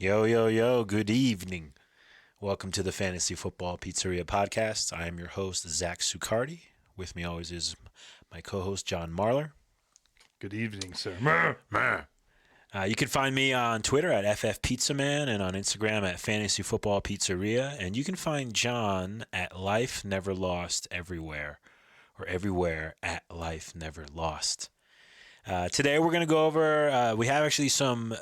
Yo, yo, yo, good evening. Welcome to the Fantasy Football Pizzeria Podcast. I am your host, Zach Sucardi. With me always is my co host, John Marler. Good evening, sir. You can find me on Twitter at FFPizzaman and on Instagram at Fantasy Football Pizzeria. And you can find John at Life Never Lost Everywhere, or everywhere at Life Never Lost. Today we're going to go over, we have actually some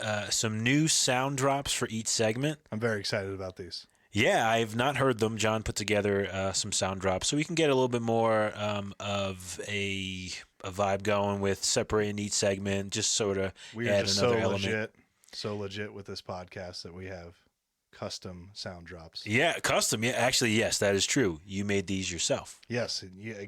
new sound drops for each segment. I'm very excited about these. Yeah, I've not heard them. John put together some sound drops, so we can get a little bit more of a vibe going with separating each segment, just sort of We are add just another element. so legit with this podcast that we have custom sound drops. Yeah, custom. Yeah, actually, yes, that is true. You made these yourself. Yes,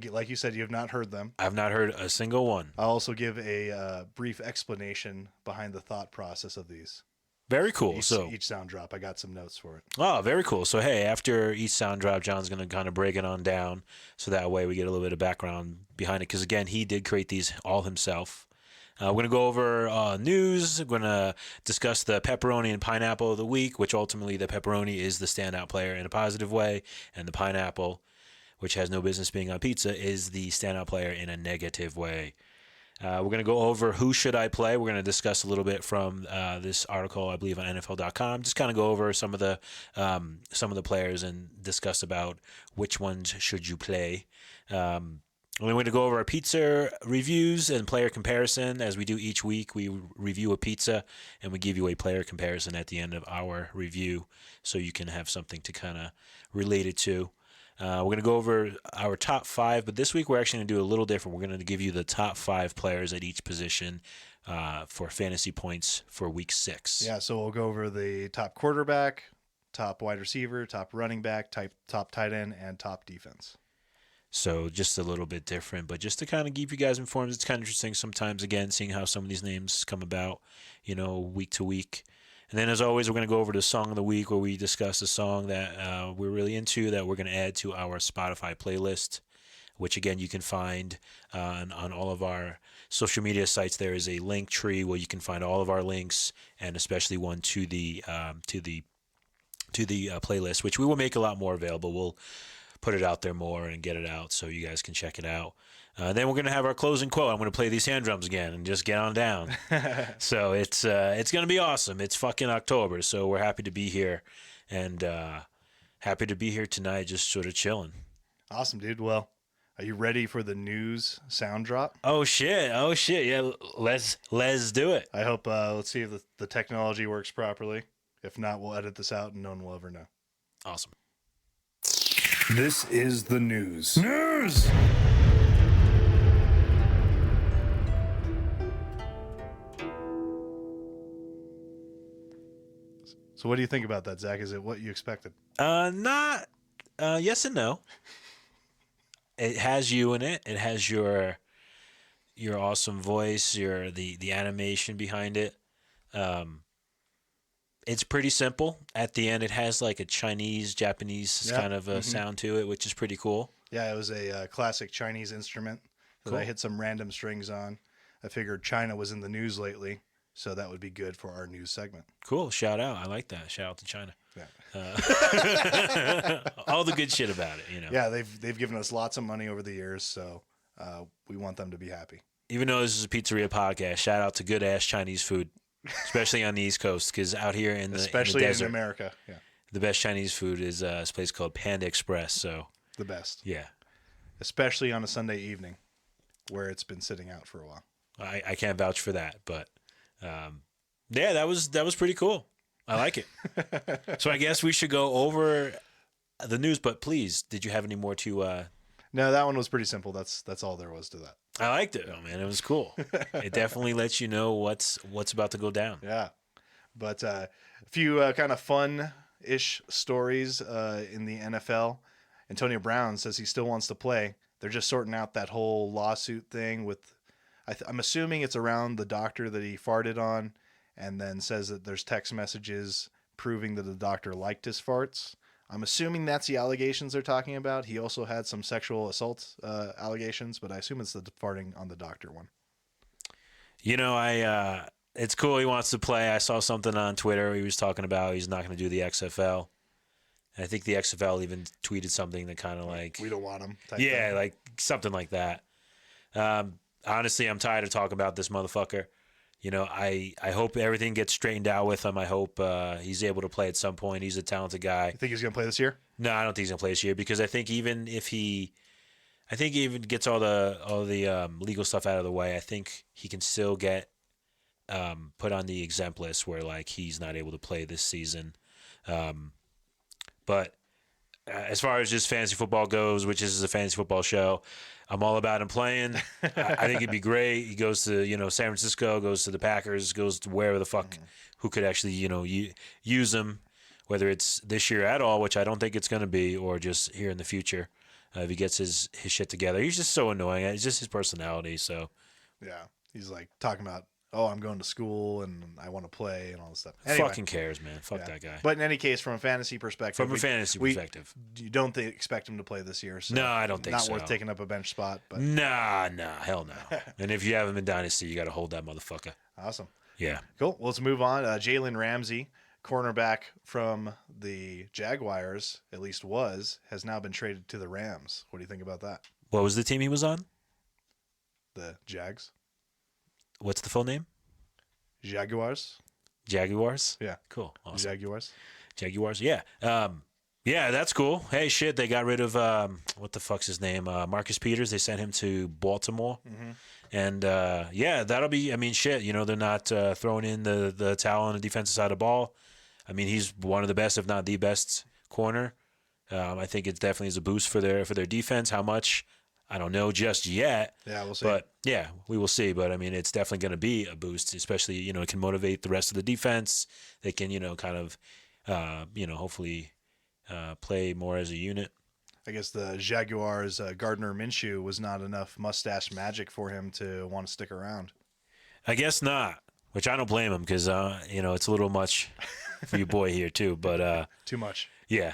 like you said, you have not heard them. I've not heard a single one. I'll also give a brief explanation behind the thought process of these. Very cool. Each sound drop, I got some notes for it. Oh, very cool. So, hey, after each sound drop, John's going to kind of break it on down so that way we get a little bit of background behind it. Because, again, he did create these all himself. We're going to go over news. We're going to discuss the pepperoni and pineapple of the week, which ultimately the pepperoni is the standout player in a positive way, and the pineapple, which has no business being on pizza, is the standout player in a negative way. We're going to go over who should I play. We're going to discuss a little bit from this article, I believe, on NFL.com. Just kind of go over some of the players and discuss about which ones should you play. We're going to go over our pizza reviews and player comparison. As we do each week, we review a pizza and we give you a player comparison at the end of our review so you can have something to kind of relate it to. We're going to go over our top 5, but this week we're actually going to do a little different. We're going to give you the top 5 players at each position for fantasy points for week 6. Yeah, so we'll go over the top quarterback, top wide receiver, top running back, top tight end, and top defense. So just a little bit different, but just to kind of keep you guys informed, it's kind of interesting sometimes, again, seeing how some of these names come about, week to week. And then, as always, we're going to go over the song of the week where we discuss a song that we're really into that we're going to add to our Spotify playlist, which, again, you can find on all of our social media sites. There is a link tree where you can find all of our links, and especially one to the playlist, which we will make a lot more available. We'll put it out there more and get it out so you guys can check it out. Then we're going to have our closing quote. I'm going to play these hand drums again and just get on down. So it's going to be awesome. It's fucking October, so we're happy to be here and happy to be here tonight just sort of chilling. Awesome, dude. Well, are you ready for the news sound drop? Oh, shit. Yeah, let's do it. I hope, let's see if the technology works properly. If not, we'll edit this out and no one will ever know. Awesome. This is the news. News! So what do you think about that, Zach? Is it what you expected? Yes and no. It has you in it. It has your awesome voice, the animation behind it. It's pretty simple. At the end, it has like a Japanese kind of a sound to it, which is pretty cool. Yeah, it was a classic Chinese instrument that I hit some random strings on. I figured China was in the news lately, so that would be good for our news segment. Cool. Shout out. I like that. Shout out to China. Yeah. All the good shit about it, Yeah, they've given us lots of money over the years, so we want them to be happy. Even though this is a pizzeria podcast, shout out to good ass Chinese food, especially on the East Coast, because out here in the desert, in America, yeah, the best Chinese food is this place called Panda Express. So the best, yeah, especially on a Sunday evening where it's been sitting out for a while. I can't vouch for that, but yeah, that was pretty cool. I like it. So I guess we should go over the news, but please, did you have any more to? No, that one was pretty simple. That's all there was to that. I liked it. Oh man, it was cool. It definitely lets you know what's about to go down. Yeah, but a few kind of fun-ish stories in the NFL. Antonio Brown says he still wants to play. They're just sorting out that whole lawsuit thing with. I'm assuming it's around the doctor that he farted on, and then says that there's text messages proving that the doctor liked his farts. I'm assuming that's the allegations they're talking about. He also had some sexual assault allegations, but I assume it's the farting on the doctor one. it's cool he wants to play. I saw something on Twitter. He was talking about he's not going to do the XFL. And I think the XFL even tweeted something that kind of like, We don't want him. yeah, like something like that. Honestly, I'm tired of talking about this motherfucker. You know, I hope everything gets straightened out with him. I hope he's able to play at some point. He's a talented guy. You think he's going to play this year? No, I don't think he's gonna play this year because I think even if he, I think he even gets all the legal stuff out of the way. I think he can still get put on the exempt list where like he's not able to play this season. But as far as just fantasy football goes, which is a fantasy football show, I'm all about him playing. I think it'd be great. He goes to San Francisco, goes to the Packers, goes to wherever the fuck who could actually use him, whether it's this year at all, which I don't think it's going to be, or just here in the future. If he gets his shit together, he's just so annoying. It's just his personality. So yeah, he's like talking about, oh, I'm going to school and I want to play and all this stuff. Anyway, fucking cares, man. Fuck that guy. But in any case, from a fantasy perspective, perspective, you don't expect him to play this year. So no, I don't think so. Not worth taking up a bench spot. But nah, hell no. And if you have him in Dynasty, you got to hold that motherfucker. Awesome. Yeah. Cool. Well, let's move on. Jalen Ramsey, cornerback from the Jaguars, at least has now been traded to the Rams. What do you think about that? What was the team he was on? The Jags. What's the full name? Jaguars. Yeah. Cool. Awesome. Jaguars. Yeah. Yeah, that's cool. Hey, shit, they got rid of what the fuck's his name? Marcus Peters. They sent him to Baltimore. Mm-hmm. And yeah, that'll be. I mean, shit. They're not throwing in the towel on the defensive side of the ball. I mean, he's one of the best, if not the best, corner. I think it definitely is a boost for their defense. How much? I don't know just yet. Yeah, we'll see. But yeah, we will see. But I mean, it's definitely going to be a boost, especially it can motivate the rest of the defense. They can kind of hopefully play more as a unit. I guess the Jaguars' Gardner Minshew was not enough mustache magic for him to want to stick around. I guess not, which I don't blame him because it's a little much for your boy here too. But too much. Yeah,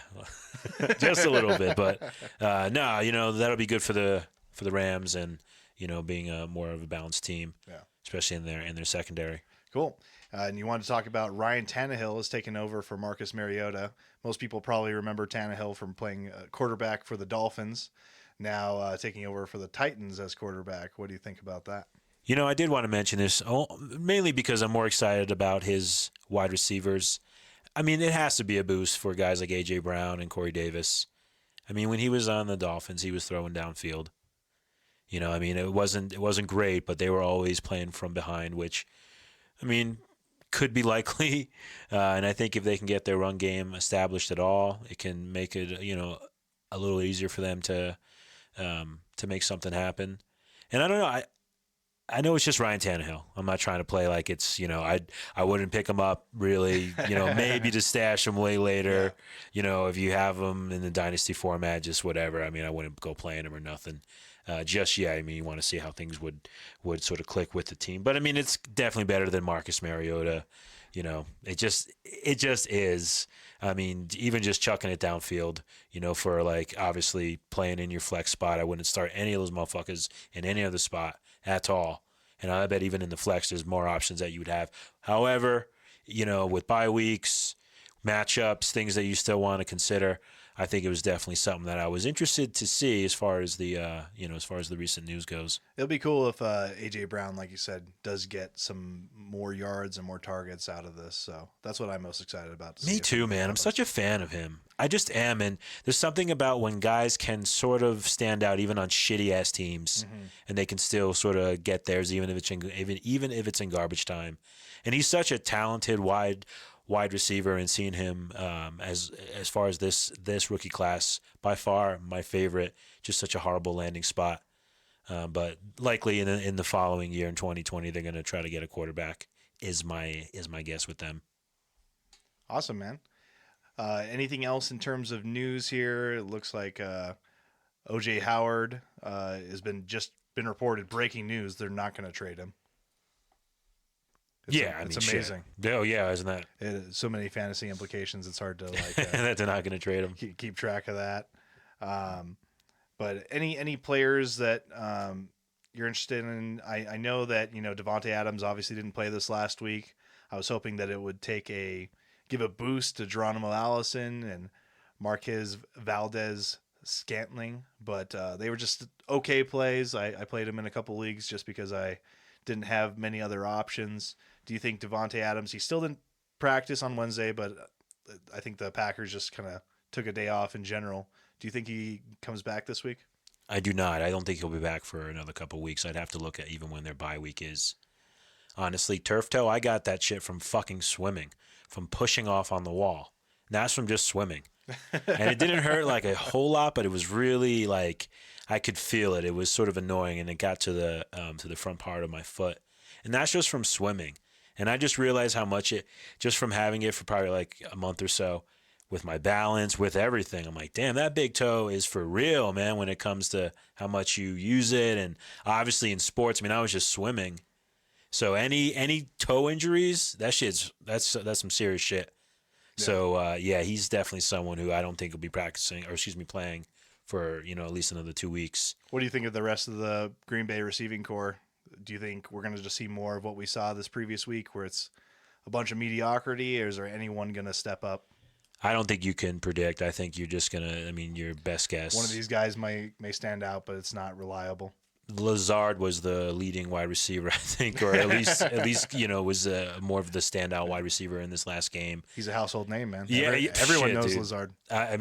just a little bit. But no, that'll be good for the Rams and being more of a balanced team. Yeah, especially in their secondary. Cool. And you wanted to talk about Ryan Tannehill has taken over for Marcus Mariota. Most people probably remember Tannehill from playing quarterback for the Dolphins, now taking over for the Titans as quarterback. What do you think about that? I did want to mention this mainly because I'm more excited about his wide receivers. I mean, it has to be a boost for guys like A.J. Brown and Corey Davis. I mean, when he was on the Dolphins, he was throwing downfield. I mean, it wasn't great, but they were always playing from behind, which, I mean, could be likely. And I think if they can get their run game established at all, it can make it, a little easier for them to make something happen. And I don't know, I know it's just Ryan Tannehill. I'm not trying to play like it's, I wouldn't pick him up really, maybe to stash him way later. Yeah. If you have him in the dynasty format, just whatever. I mean, I wouldn't go playing him or nothing. Just I mean, you want to see how things would sort of click with the team. But I mean, it's definitely better than Marcus Mariota. It just is. I mean, even just chucking it downfield, for like obviously playing in your flex spot, I wouldn't start any of those motherfuckers in any other spot at all. And I bet even in the flex, there's more options that you would have. However, with bye weeks, matchups, things that you still want to consider, I think it was definitely something that I was interested to see as far as the recent news goes. It'll be cool if A.J. Brown, like you said, does get some more yards and more targets out of this. So that's what I'm most excited about. Me too, man. I'm such a fan of him. I just am. And there's something about when guys can sort of stand out even on shitty-ass teams, and they can still sort of get theirs even if it's in garbage time. And he's such a talented wide receiver, and seeing him as far as this rookie class, by far my favorite. Just such a horrible landing spot, but likely in the following year in 2020 they're going to try to get a quarterback. Is my guess with them. Awesome, man. Anything else in terms of news here? It looks like O.J. Howard has been reported, breaking news. They're not going to trade him. It's amazing. Shit. Oh yeah, isn't that? So many fantasy implications. It's hard to that they're not going to trade him. Keep track of that. But any players that you're interested in. I know that Devontae Adams obviously didn't play this last week. I was hoping that it would give a boost to Geronimo Allison and Marquez Valdez Scantling, but they were just okay plays. I played him in a couple leagues just because I didn't have many other options. Do you think Devontae Adams? He still didn't practice on Wednesday, but I think the Packers just kind of took a day off in general. Do you think he comes back this week? I do not. I don't think he'll be back for another couple of weeks. I'd have to look at even when their bye week is. Honestly, turf toe, I got that shit from fucking swimming, from pushing off on the wall. And that's from just swimming. And it didn't hurt like a whole lot, but it was really like I could feel it. It was sort of annoying, and it got to the front part of my foot. And that's just from swimming. And I just realized how much it, just from having it for probably like a month or so, with my balance, with everything. I'm like, damn, that big toe is for real, man, when it comes to how much you use it. And obviously in sports, I mean, I was just swimming. So any toe injuries, that's some serious shit. Yeah. So, he's definitely someone who I don't think will be playing for, at least another 2 weeks. What do you think of the rest of the Green Bay receiving core? Do you think we're going to just see more of what we saw this previous week where it's a bunch of mediocrity, or is there anyone going to step up? I don't think you can predict. I think you're just going to, your best guess. One of these guys may stand out, but it's not reliable. Lazard was the leading wide receiver, I think, or at least was more of the standout wide receiver in this last game. He's a household name, man. Yeah, everyone knows dude. Lazard. I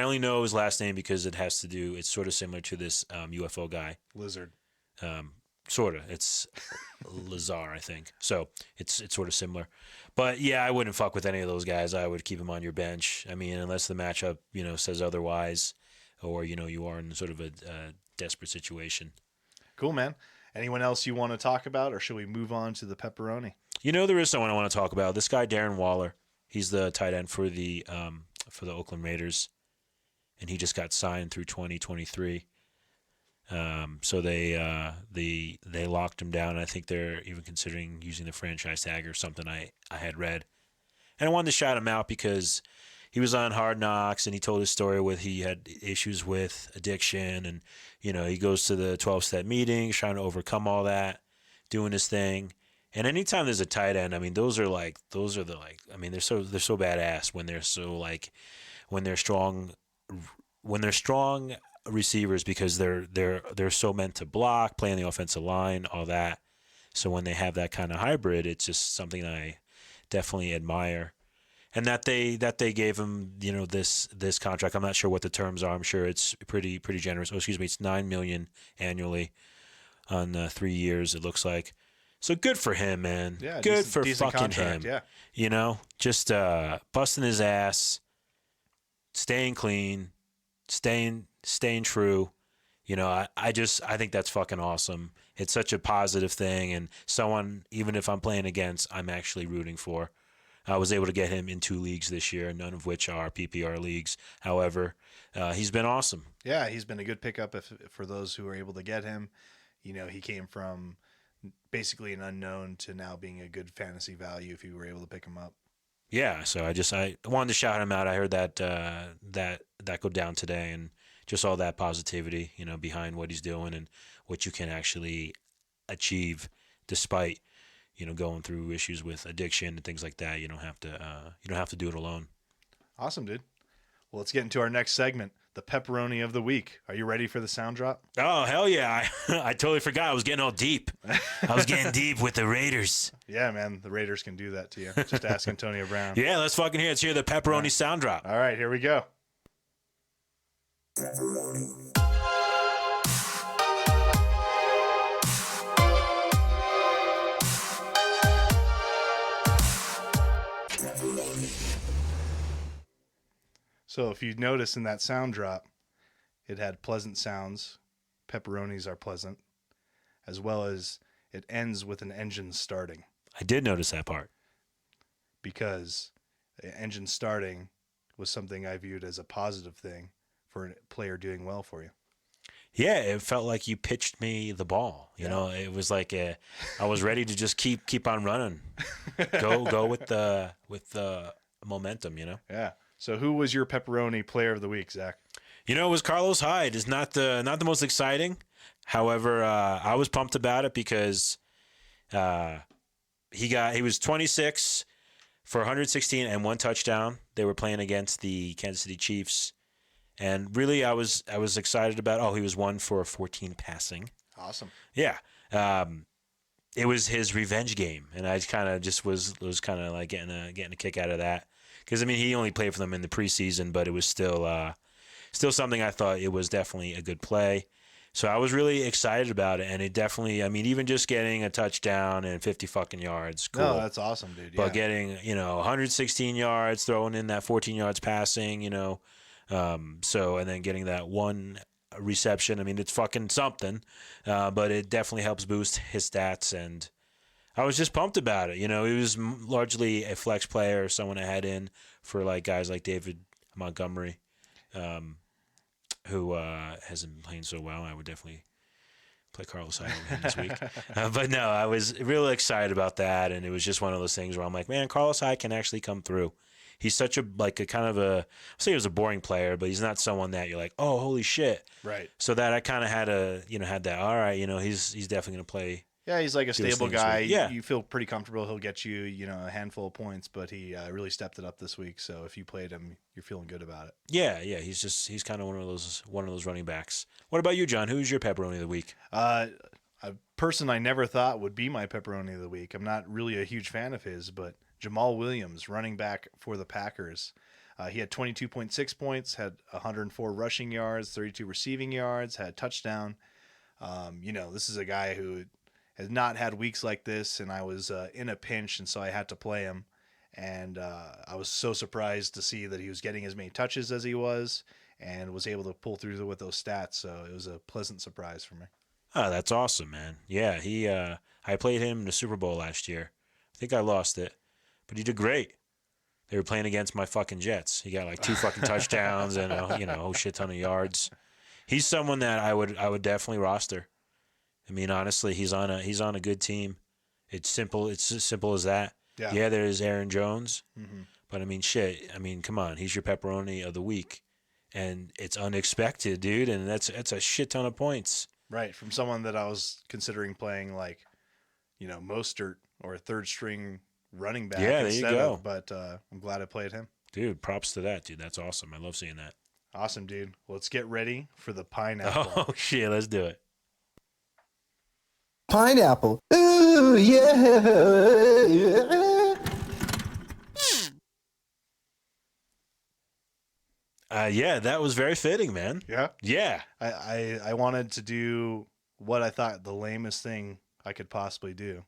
only know his last name because it's sort of similar to this UFO guy. Lizard. Sort of. It's Lazar, I think. So it's sort of similar. But yeah, I wouldn't fuck with any of those guys. I would keep them on your bench. Unless the matchup, says otherwise, or you are in sort of a desperate situation. Cool, man. Anyone else you want to talk about, or should we move on to the pepperoni? There is someone I want to talk about. This guy, Darren Waller. He's the tight end for the Oakland Raiders, and he just got signed through 2023. So they locked him down. I think they're even considering using the franchise tag or something I had read. And I wanted to shout him out because he was on Hard Knocks and he told his story with he had issues with addiction, and he goes to the 12-step meetings trying to overcome all that, doing his thing. And anytime there's a tight end, they're so badass when they're strong receivers, because they're so meant to block, play on the offensive line, all that. So when they have that kind of hybrid, it's just something I definitely admire. And that they gave him, this contract. I'm not sure what the terms are. I'm sure it's pretty generous. It's $9 million annually on 3 years. It looks like. So good for him, man. Yeah, good for decent fucking contract, him. Yeah. Just busting his ass, staying clean, staying true. I think that's fucking awesome. It's such a positive thing, and someone, even if I'm playing against, I'm actually rooting for. I was able to get him in 2 leagues this year, none of which are PPR leagues. However, he's been awesome. Yeah, he's been a good pickup for those who are able to get him. He came from basically an unknown to now being a good fantasy value if you were able to pick him up. Yeah, so I wanted to shout him out. I heard that go down today, and just all that positivity, behind what he's doing and what you can actually achieve despite going through issues with addiction and things like that. You don't have to do it alone. Awesome, dude. Well, let's get into our next segment, the pepperoni of the week. Are you ready for the sound drop? Oh, hell yeah. I totally forgot. I was getting all deep. I was getting deep with the Raiders. Yeah, man. The Raiders can do that to you. Just ask Antonio Brown. Yeah, let's fucking hear it. Let's hear the pepperoni sound drop. All right, here we go. Pepperoni. So if you notice in that sound drop, it had pleasant sounds. Pepperonis are pleasant, as well as it ends with an engine starting. I did notice that part. Because engine starting was something I viewed as a positive thing for a player doing well for you. Yeah, it felt like you pitched me the ball. It was like I was ready to just keep on running. Go with the momentum. Yeah. So who was your pepperoni player of the week, Zach? It was Carlos Hyde. Is not the most exciting. However, I was pumped about it because he was 26 for 116 and 1 touchdown. They were playing against the Kansas City Chiefs, and really, I was excited about. Oh, he was 1 for 14 passing. Awesome. Yeah. It was his revenge game, and I kind of just was kind of like getting a kick out of that because I mean he only played for them in the preseason, but it was still something I thought it was definitely a good play. So I was really excited about it, and it definitely, I mean, even just getting a touchdown and 50 fucking yards, cool. No, that's awesome, dude. But getting 116 yards, throwing in that 14 yards passing, so and then getting that one reception. I mean, it's fucking something, but it definitely helps boost his stats. And I was just pumped about it. He was largely a flex player, someone I had in for like guys like David Montgomery, who hasn't been playing so well. I would definitely play Carlos Hyde over him this week. But no, I was really excited about that, and it was just one of those things where I'm like, man, Carlos Hyde can actually come through. He's such a kind of I'll say he was a boring player, but he's not someone that you're like, oh, holy shit. Right. So that I kind of had that, all right, he's definitely going to play. Yeah, he's like a stable guy. Yeah. You feel pretty comfortable. He'll get you, a handful of points, but he really stepped it up this week. So if you played him, you're feeling good about it. Yeah. He's kind of one of those running backs. What about you, John? Who's your pepperoni of the week? A person I never thought would be my pepperoni of the week. I'm not really a huge fan of his, but Jamal Williams, running back for the Packers. He had 22.6 points, had 104 rushing yards, 32 receiving yards, had a touchdown. This is a guy who has not had weeks like this, and I was in a pinch, and so I had to play him. And I was so surprised to see that he was getting as many touches as he was and was able to pull through with those stats. So it was a pleasant surprise for me. Oh, that's awesome, man. Yeah, I played him in the Super Bowl last year. I think I lost it, but he did great. They were playing against my fucking Jets. He got like 2 fucking touchdowns and a whole shit ton of yards. He's someone that I would definitely roster. I mean, honestly, he's on a good team. It's simple. It's as simple as that. Yeah, there's Aaron Jones, but I mean, shit. I mean, come on, he's your pepperoni of the week, and it's unexpected, dude. And that's a shit ton of points. Right, from someone that I was considering playing like, Mostert or a third string running back. Yeah, there you go. But I'm glad I played him. Dude, props to that, dude. That's awesome. I love seeing that. Awesome, dude. Well, let's get ready for the pineapple. Oh shit, let's do it. Pineapple. Ooh, yeah. Yeah, that was very fitting, man. Yeah? Yeah. I wanted to do what I thought the lamest thing I could possibly do,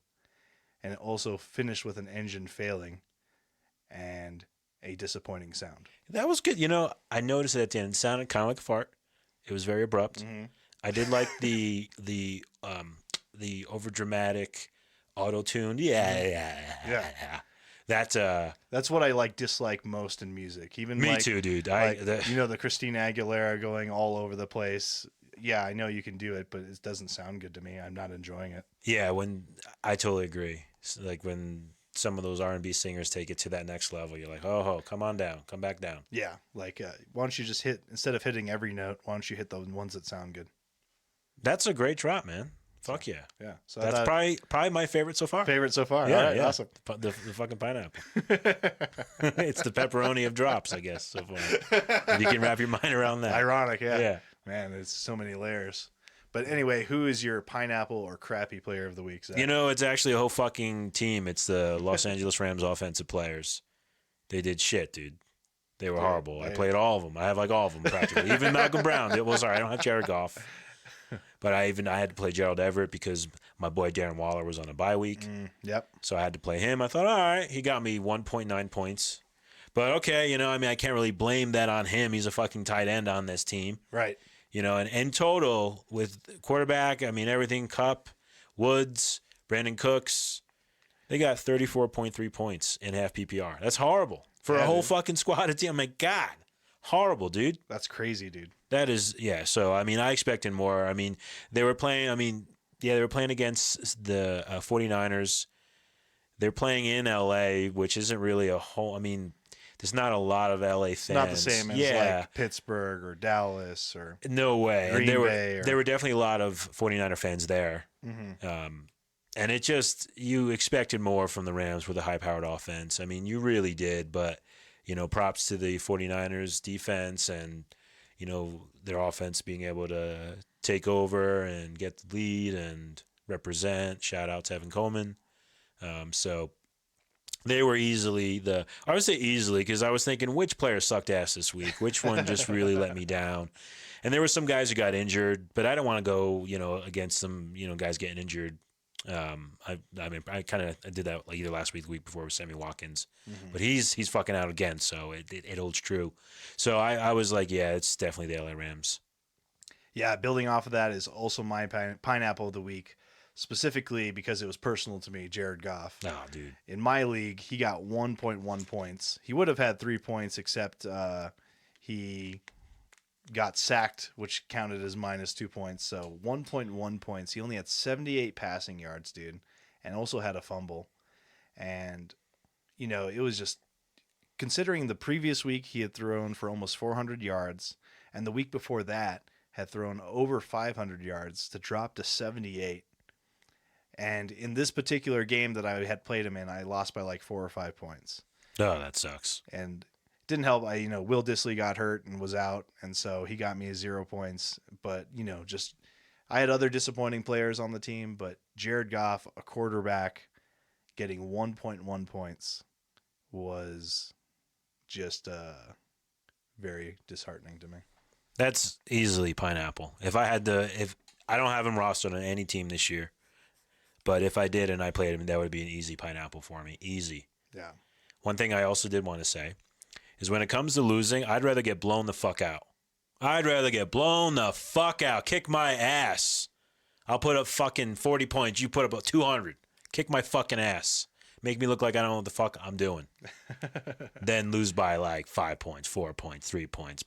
and also finish with an engine failing and a disappointing sound. That was good. I noticed it at the end. It sounded kind of like a fart. It was very abrupt. Mm-hmm. I did like the overdramatic auto-tuned. Yeah. That's what I dislike most in music. Even me too, dude. The Christina Aguilera going all over the place. Yeah, I know you can do it, but it doesn't sound good to me. I'm not enjoying it. Yeah, I totally agree. Like when some of those R&B singers take it to that next level, you're like, oh, come on down, come back down. Yeah, why don't you just instead of hitting every note, why don't you hit the ones that sound good? That's a great drop, man. Fuck yeah. Yeah. So that's probably my favorite so far. Favorite so far. Yeah, all right, yeah. Awesome. The fucking pineapple. It's the pepperoni of drops, I guess, so far. If you can wrap your mind around that. Ironic, yeah. Yeah. Man, there's so many layers. But anyway, who is your pineapple or crappy player of the week, Zach? It's actually a whole fucking team. It's the Los Angeles Rams offensive players. They did shit, dude. They were horrible. I played all of them. I have all of them practically. Even Malcolm Brown. It was all right. I don't have Jared Goff. But I had to play Gerald Everett because my boy Darren Waller was on a bye week. Yep. So I had to play him. I thought, all right, he got me 1.9 points. But okay, I can't really blame that on him. He's a fucking tight end on this team. Right. And in total, with quarterback, everything, Kupp, Woods, Brandon Cooks, they got 34.3 points in half PPR. That's horrible. For a whole fucking squad of team. I'm like, God, horrible, dude. That's crazy, dude. That is, yeah. So, I expected more. They were playing, they were playing against the 49ers. They're playing in LA, which isn't really the there's not a lot of LA fans. Not the same as like Pittsburgh or Dallas or no way. Green And Bay. there were definitely a lot of 49er fans there. And it just, you expected more from the Rams with a high-powered offense. I mean, you really did, but, props to the 49ers defense and, their offense being able to take over and get the lead and represent. Shout out to Evan Coleman. So they were easily I would say easily because I was thinking which player sucked ass this week, which one just really let me down. And there were some guys who got injured, but I don't want to go, against some, guys getting injured. I did that like either last week, the week before with Sammy Watkins, but he's fucking out again, so it holds true. So I was like, yeah, it's definitely the LA Rams. Yeah, building off of that is also my pineapple of the week, specifically because it was personal to me, Jared Goff. Oh, dude. In my league, he got 1.1 points. He would have had 3 points, except he got sacked, which counted as minus 2 points. So 1.1 points. He only had 78 passing yards, dude, and also had a fumble. And, it was just, considering the previous week he had thrown for almost 400 yards, and the week before that had thrown over 500 yards to drop to 78. And in this particular game that I had played him in, I lost by like 4 or 5 points. Oh, that sucks. And didn't help. Will Dissly got hurt and was out, and so he got me 0 points. But just I had other disappointing players on the team, but Jared Goff, a quarterback, getting 1.1 points was just very disheartening to me. That's easily pineapple. If I don't have him rostered on any team this year, but if I did and I played him, that would be an easy pineapple for me. Easy. Yeah. One thing I also did want to say is when it comes to losing, I'd rather get blown the fuck out. I'd rather get blown the fuck out. Kick my ass. I'll put up fucking 40 points. You put up 200. Kick my fucking ass. Make me look like I don't know what the fuck I'm doing. Then lose by like 5 points, 4 points, 3 points,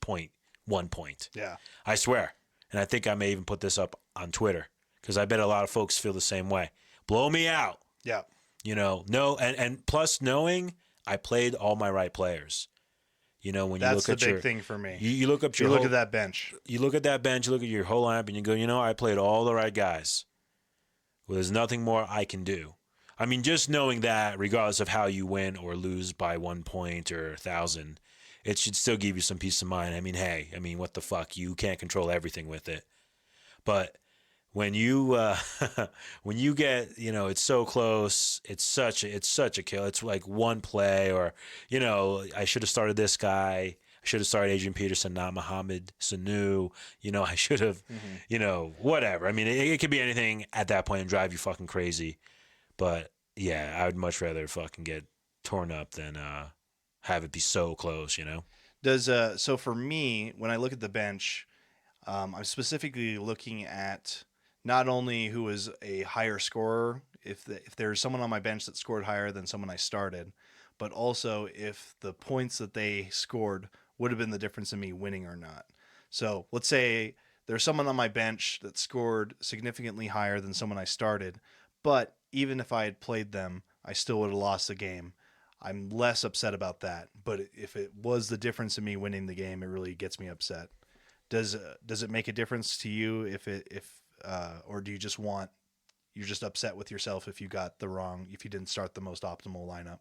1 point. Yeah. I swear. And I think I may even put this up on Twitter because I bet a lot of folks feel the same way. Blow me out. Yeah. And plus knowing I played all my right players. When that's you look the at big thing for me. You look up your look at that bench. You look at that bench, you look at your whole lineup, and you go, I played all the right guys. Well, there's nothing more I can do. I mean, just knowing that, regardless of how you win or lose by 1 point or 1,000, it should still give you some peace of mind. I mean, hey, what the fuck? You can't control everything with it. But when you when you get, it's so close, it's such a kill. It's like one play, or I should have started this guy. I should have started Adrian Peterson, not Mohamed Sanu. I should have, whatever. I mean, it could be anything at that point and drive you fucking crazy. But yeah, I would much rather fucking get torn up than have it be so close. So for me, when I look at the bench, I'm specifically looking at not only who is a higher scorer, if there's someone on my bench that scored higher than someone I started, but also if the points that they scored would have been the difference in me winning or not. So let's say there's someone on my bench that scored significantly higher than someone I started, but even if I had played them, I still would have lost the game. I'm less upset about that. But if it was the difference in me winning the game, it really gets me upset. Does it make a difference to you or do you just you're just upset with yourself if you didn't start the most optimal lineup?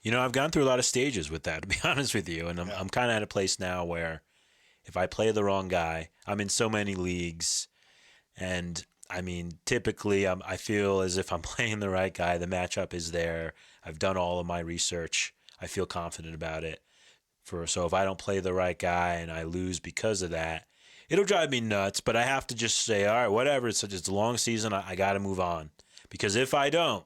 I've gone through a lot of stages with that, to be honest with you, and I'm kind of at a place now where if I play the wrong guy, I'm in so many leagues, and typically I feel as if I'm playing the right guy. The matchup is there. I've done all of my research. I feel confident about it. So if I don't play the right guy and I lose because of that, it'll drive me nuts. But I have to just say, all right, whatever. It's a long season. I got to move on. Because if I don't,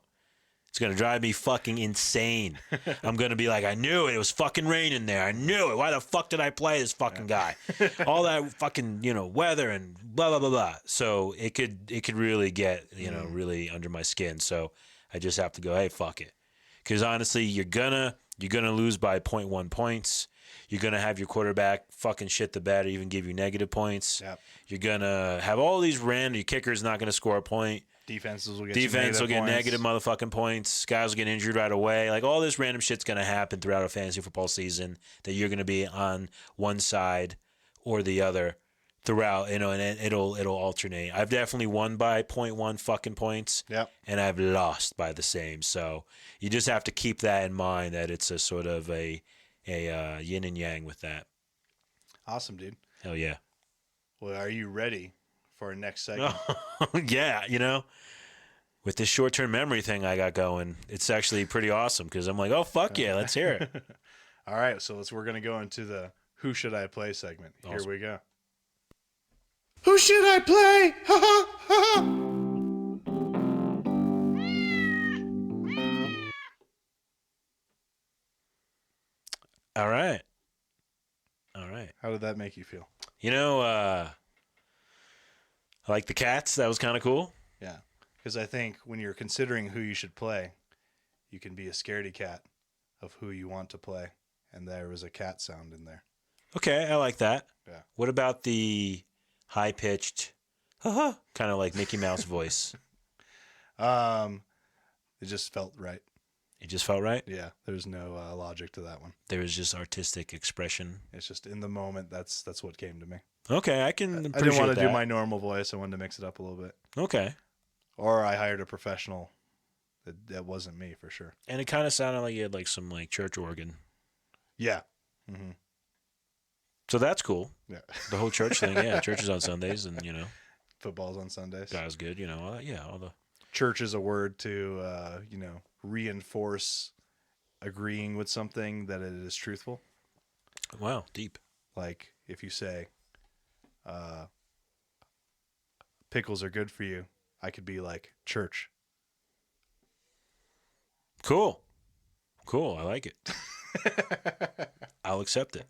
it's going to drive me fucking insane. I'm going to be like, I knew it. It was fucking raining there. I knew it. Why the fuck did I play this fucking guy? All that fucking, weather and blah, blah, blah, blah. So it could really get, really under my skin. So I just have to go, hey, fuck it. Because honestly, you're gonna lose by 0.1 points. You're gonna have your quarterback fucking shit the bed or even give you negative points. Yep. You're gonna have all these random. Your kicker's not gonna score a point. Defenses will get Defense will get points. negative motherfucking points. Guys will get injured right away. Like all this random shit's gonna happen throughout a fantasy football season that you're gonna be on one side or the other throughout. And it'll alternate. I've definitely won by 0.1 fucking points. Yep. And I've lost by the same. So you just have to keep that in mind that it's a sort of a yin and yang with that. Awesome, dude. Hell yeah. Well, are you ready for our next segment? Yeah, with this short-term memory thing I got going, it's actually pretty awesome because I'm like, oh, fuck yeah, let's hear it. All right, so we're going to go into the Who Should I Play segment. Here Awesome. we go. Who should I play? Ha ha ha! All right. How did that make you feel? I like the cats. That was kind of cool. Yeah, because I think when you're considering who you should play, you can be a scaredy cat of who you want to play, and there was a cat sound in there. Okay, I like that. Yeah. What about the high-pitched, kind of like Mickey Mouse voice? It just felt right. It just felt right? Yeah, there's no logic to that one. There was just artistic expression. It's just in the moment. That's what came to me. Okay, I can appreciate I didn't want to that. do my normal voice. I wanted to mix it up a little bit. Okay. Or I hired a professional. That wasn't me for sure. And it kind of sounded like you had like some like church organ. Yeah. Mm-hmm. So that's cool. Yeah. The whole church thing, yeah. Church is on Sundays, and Football's on Sundays. God's good, all the. Church is a word to reinforce agreeing with something that it is truthful. Wow, deep. Like if you say, pickles are good for you, I could be like, church. Cool. I like it. I'll accept it.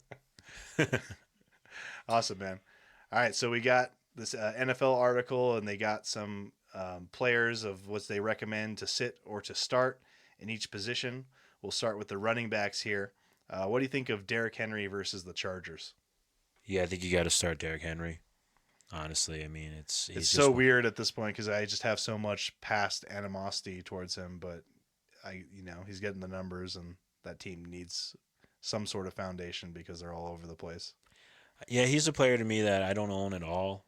Awesome, man. All right, so we got this NFL article, and they got some players of what they recommend to sit or to start in each position. We'll start with the running backs here. What do you think of Derrick Henry versus the Chargers? Yeah, I think you got to start Derrick Henry. Honestly, I mean, It's just so weird at this point because I just have so much past animosity towards him, but he's getting the numbers, and that team needs some sort of foundation because they're all over the place. Yeah, he's a player to me that I don't own at all.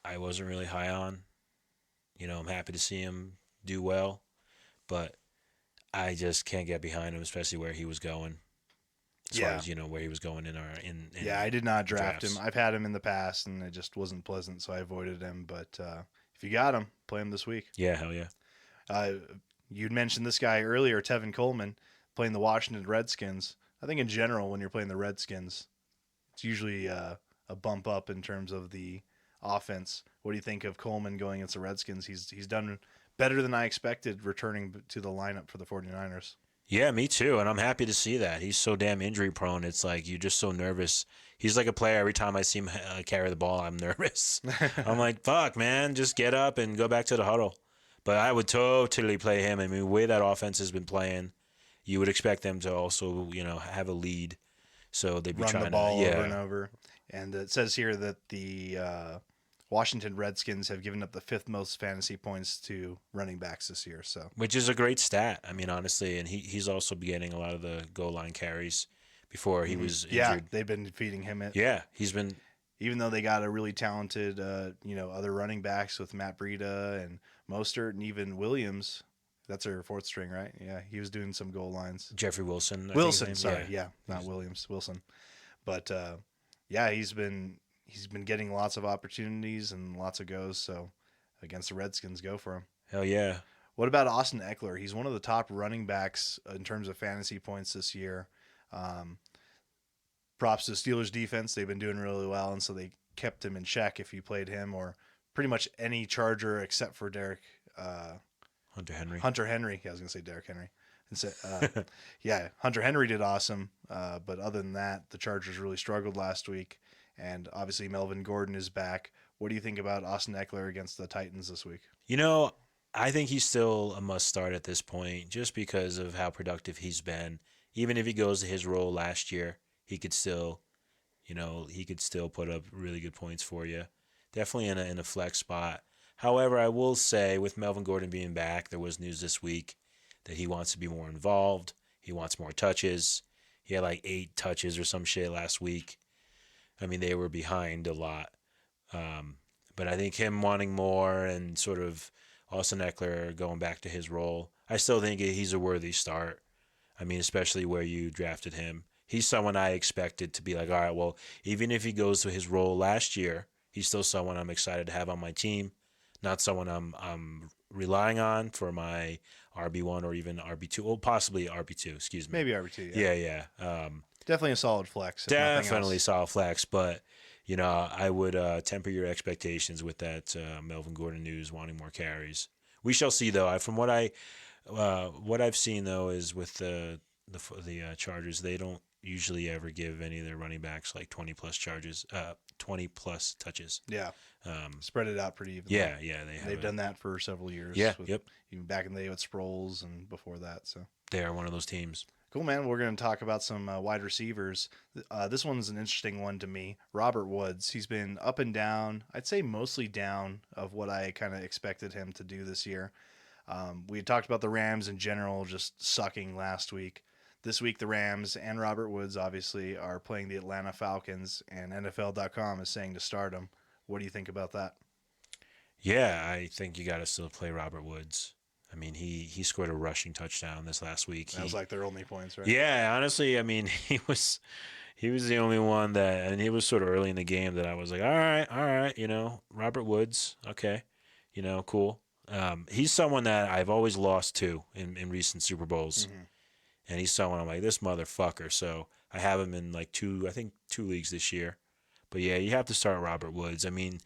I wasn't really high on. I'm happy to see him do well, but I just can't get behind him, especially where he was going. As far as where he was going in Yeah, I did not draft drafts. him. I've had him in the past, and it just wasn't pleasant, so I avoided him. But if you got him, play him this week. Yeah, hell yeah. You'd mentioned this guy earlier, Tevin Coleman, playing the Washington Redskins. I think in general, when you're playing the Redskins, it's usually a bump up in terms of the offense. What do you think of Coleman going against the Redskins? He's done better than I expected returning to the lineup for the 49ers. Yeah, me too, and I'm happy to see that. He's so damn injury prone. It's like you're just so nervous. He's like a player. Every time I see him carry the ball, I'm nervous. I'm like, fuck, man, just get up and go back to the huddle. But I would totally play him. I mean, the way that offense has been playing, you would expect them to also, have a lead. So they'd be Run trying the ball to, over and over. And it says here that the Washington Redskins have given up the 5th most fantasy points to running backs this year. So, which is a great stat. I mean, honestly, and he's also getting a lot of the goal line carries before he was injured. Yeah, they've been feeding him it. Yeah, he's been. Even though they got a really talented, other running backs with Matt Breida and Mostert and even Williams. That's our 4th string, right? Yeah, he was doing some goal lines. Jeffrey Wilson. Wilson, sorry. Yeah, not Williams. Wilson. But, he's been getting lots of opportunities and lots of goes. So against the Redskins, go for him. Hell yeah. What about Austin Eckler? He's one of the top running backs in terms of fantasy points this year. Props to Steelers defense. They've been doing really well, and so they kept him in check if you played him or pretty much any Charger except for Hunter Henry. Hunter Henry. Yeah, I was going to say Derrick Henry. And so, Hunter Henry did awesome. But other than that, the Chargers really struggled last week. And obviously Melvin Gordon is back. What do you think about Austin Eckler against the Titans this week? I think he's still a must start at this point just because of how productive he's been. Even if he goes to his role last year, he could still put up really good points for you. Definitely in a flex spot. However, I will say with Melvin Gordon being back, there was news this week that he wants to be more involved. He wants more touches. He had like 8 touches or some shit last week. I mean, they were behind a lot. But I think him wanting more and sort of Austin Eckler going back to his role, I still think he's a worthy start. I mean, especially where you drafted him. He's someone I expected to be like, all right, well, even if he goes to his role last year, he's still someone I'm excited to have on my team. Not someone I'm relying on for my RB1 or even RB2. Well, possibly RB2, excuse me. Maybe RB2, Yeah. Definitely a solid flex. if nothing Definitely else. solid flex, but I would temper your expectations with that Melvin Gordon news wanting more carries. We shall see, though. From what I've seen though is with the Chargers, they don't usually ever give any of their running backs like 20 plus touches. Yeah. Um, Spread it out pretty evenly. yeah, They've done that for several years. Yeah, with- yep. Even back in the day with Sproles and before that. So They are one of those teams. cool, man. We're going to talk about some wide receivers. This one's an interesting one to me. Robert Woods. He's been up and down. I'd say mostly down of what I kind of expected him to do this year. We had talked about the Rams in general just sucking last week. This week, the Rams and Robert Woods obviously are playing the Atlanta Falcons, and NFL.com is saying to start him. What do you think about that? Yeah, I think you got to still play Robert Woods. I mean, he scored a rushing touchdown this last week. That was like their only points, right? Yeah, honestly, I mean, he was the only one that, and he was sort of early in the game that I was like, all right, Robert Woods, okay, cool. He's someone that I've always lost to in recent Super Bowls, and he's someone I'm like, this motherfucker. So I have him in like two leagues this year. But yeah, you have to start Robert Woods. I mean,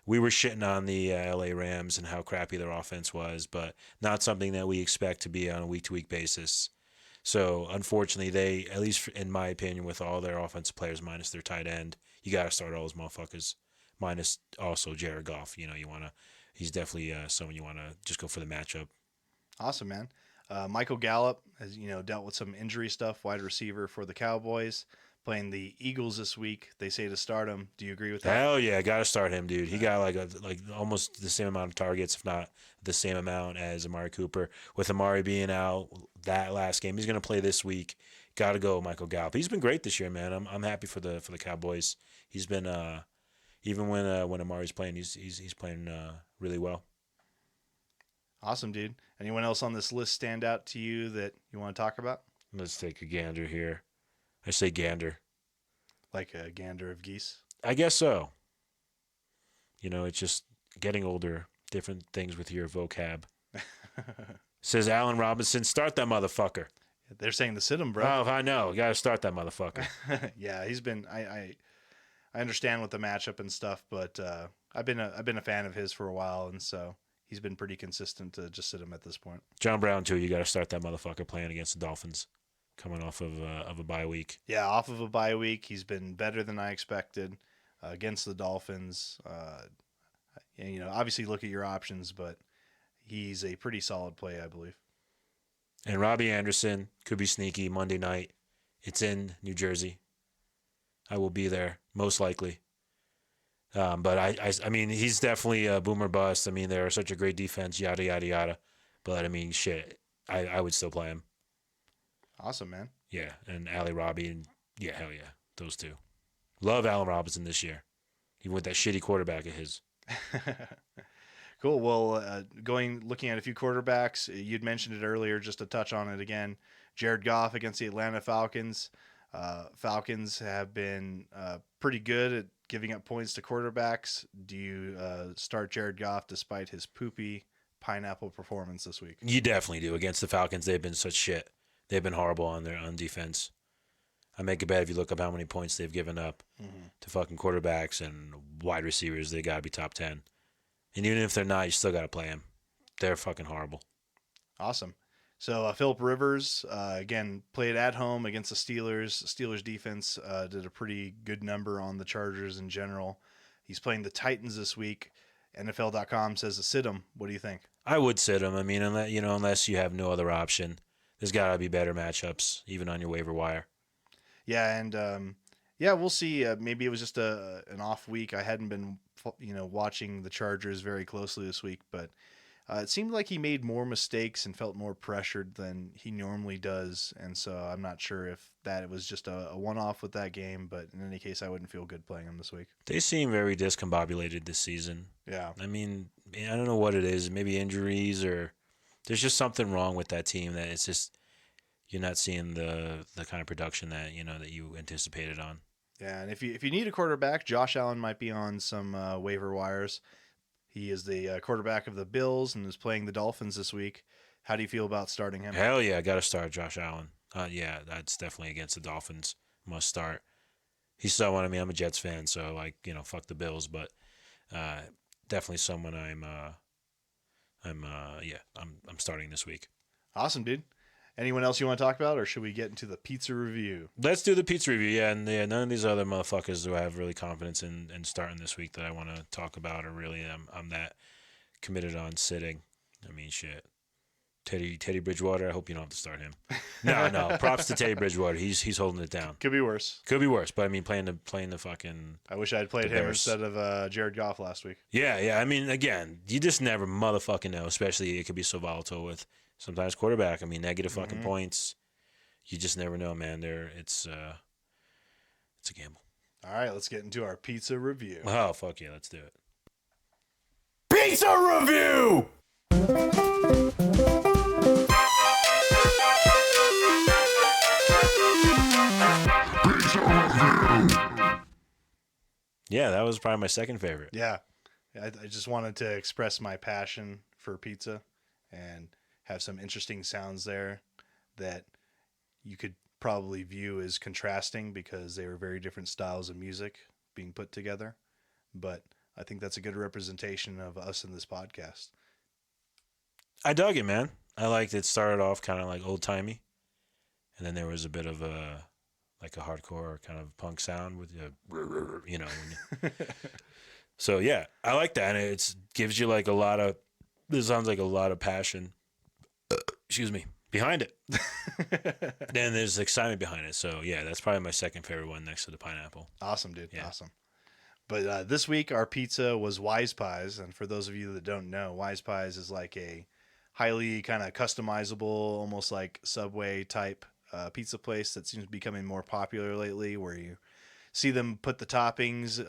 we were shitting on the LA Rams and how crappy their offense was, but not something that we expect to be on a week-to-week basis. So unfortunately, they, at least in my opinion, with all their offensive players minus their tight end, you got to start all those motherfuckers. Minus also Jared Goff. He's definitely someone you want to just go for the matchup. Awesome, man. Michael Gallup has dealt with some injury stuff. Wide receiver for the Cowboys, playing the Eagles this week. They say to start him. Do you agree with that? Hell yeah, got to start him, dude. He got like almost the same amount of targets, if not the same amount as Amari Cooper. With Amari being out that last game, he's gonna play this week. Got to go, Michael Gallup. He's been great this year, man. I'm happy for the Cowboys. He's been even when Amari's playing, he's playing really well. Awesome, dude. Anyone else on this list stand out to you that you want to talk about? Let's take a gander here. I say gander. Like a gander of geese? I guess so. It's just getting older. Different things with your vocab. Says Allen Robinson, start that motherfucker. They're saying to sit him, bro. Oh, I know. You got to start that motherfucker. Yeah, he's been. I understand with the matchup and stuff, but I've been a fan of his for a while, and so he's been pretty consistent to just sit him at this point. John Brown too. You got to start that motherfucker playing against the Dolphins, coming off of a bye week. Yeah, off of a bye week, he's been better than I expected against the Dolphins. And, obviously look at your options, but he's a pretty solid play, I believe. And Robbie Anderson could be sneaky Monday night. It's in New Jersey. I will be there, most likely. But I mean, he's definitely a boomer bust. I mean, they're such a great defense, yada, yada, yada. But, I mean, shit, I would still play him. Awesome, man. Yeah, and Allie Robbie, and yeah, hell yeah, those two. Love Allen Robinson this year, even with that shitty quarterback of his. Cool. Well, looking at a few quarterbacks, you'd mentioned it earlier, just to touch on it again. Jared Goff against the Atlanta Falcons. Falcons have been pretty good at giving up points to quarterbacks. Do you start Jared Goff despite his poopy pineapple performance this week? You definitely do. Against the Falcons, they've been such shit. They've been horrible on defense. I make it bad if you look up how many points they've given up to fucking quarterbacks and wide receivers. They got to be top 10. And even if they're not, you still got to play them. They're fucking horrible. Awesome. So Phillip Rivers, again, played at home against the Steelers. The Steelers defense did a pretty good number on the Chargers in general. He's playing the Titans this week. NFL.com says to sit him. What do you think? I would sit him. I mean, unless you have no other option. There's got to be better matchups, even on your waiver wire. Yeah, and Yeah, we'll see. Maybe it was just an off week. I hadn't been, watching the Chargers very closely this week, but it seemed like he made more mistakes and felt more pressured than he normally does. And so I'm not sure if that was just a one-off with that game, but in any case, I wouldn't feel good playing him this week. They seem very discombobulated this season. Yeah. I mean, I don't know what it is. Maybe injuries or there's just something wrong with that team that it's just you're not seeing the kind of production that that you anticipated on. Yeah, and if you need a quarterback, Josh Allen might be on some waiver wires. He is the quarterback of the Bills and is playing the Dolphins this week. How do you feel about starting him? Hell yeah, I got to start Josh Allen. Yeah, that's definitely against the Dolphins. Must start. He's someone. I mean, I'm a Jets fan, so fuck the Bills, but definitely someone I'm starting this week. Awesome, dude. Anyone else you want to talk about, or should we get into the pizza review? Let's do the pizza review. Yeah, and none of these other motherfuckers who I have really confidence in starting this week that I want to talk about, or really I'm that committed on sitting. I mean, shit. Teddy Bridgewater. I hope you don't have to start him. No. Props to Teddy Bridgewater. He's holding it down. Could be worse. Could be worse, but I mean, playing the fucking. I wish I had played him instead of Jared Goff last week. Yeah. I mean, again, you just never motherfucking know. Especially it could be so volatile with sometimes quarterback. I mean, negative fucking points. You just never know, man. It's a gamble. All right, let's get into our pizza review. Oh fuck yeah, let's do it. Pizza review! Yeah, that was probably my second favorite. Yeah, I just wanted to express my passion for pizza and have some interesting sounds there that you could probably view as contrasting because they were very different styles of music being put together. But I think that's a good representation of us in this podcast. I dug it, man. I liked it. Started off kind of like old timey, and then there was a bit of a hardcore kind of punk sound with So yeah, I like that. And it gives you like a lot of. This sounds like a lot of passion. Excuse me, behind it. Then there's excitement behind it. So yeah, that's probably my second favorite one next to the pineapple. Awesome, dude. Yeah. Awesome. But this week our pizza was Wise Pies, and for those of you that don't know, Wise Pies is like a highly kind of customizable, almost like Subway type pizza place that seems to be becoming more popular lately, where you see them put the toppings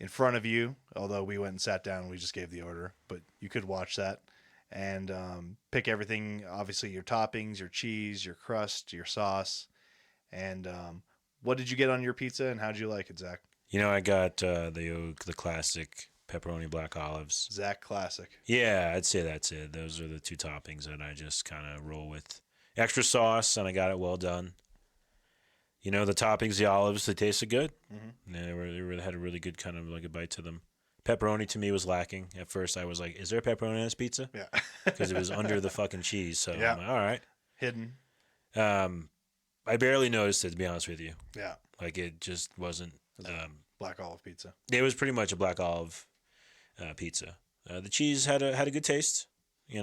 in front of you. Although we went and sat down, we just gave the order, but you could watch that and pick everything. Obviously, your toppings, your cheese, your crust, your sauce, and what did you get on your pizza, and how'd you like it, Zach? I got the classic pepperoni black olives. Zach classic. Yeah, I'd say that's it. Those are the two toppings that I just kind of roll with. Extra sauce, and I got it well done. The toppings, the olives, they tasted good. Mm-hmm. They really had a really good kind of like a bite to them. Pepperoni to me was lacking. At first, I was like, is there pepperoni in this pizza? Yeah. Because it was under the fucking cheese. So yeah. I'm like, all right. Hidden. I barely noticed it, to be honest with you. Yeah. Like it just wasn't. Black olive pizza. It was pretty much a black olive pizza. The cheese had a good taste. It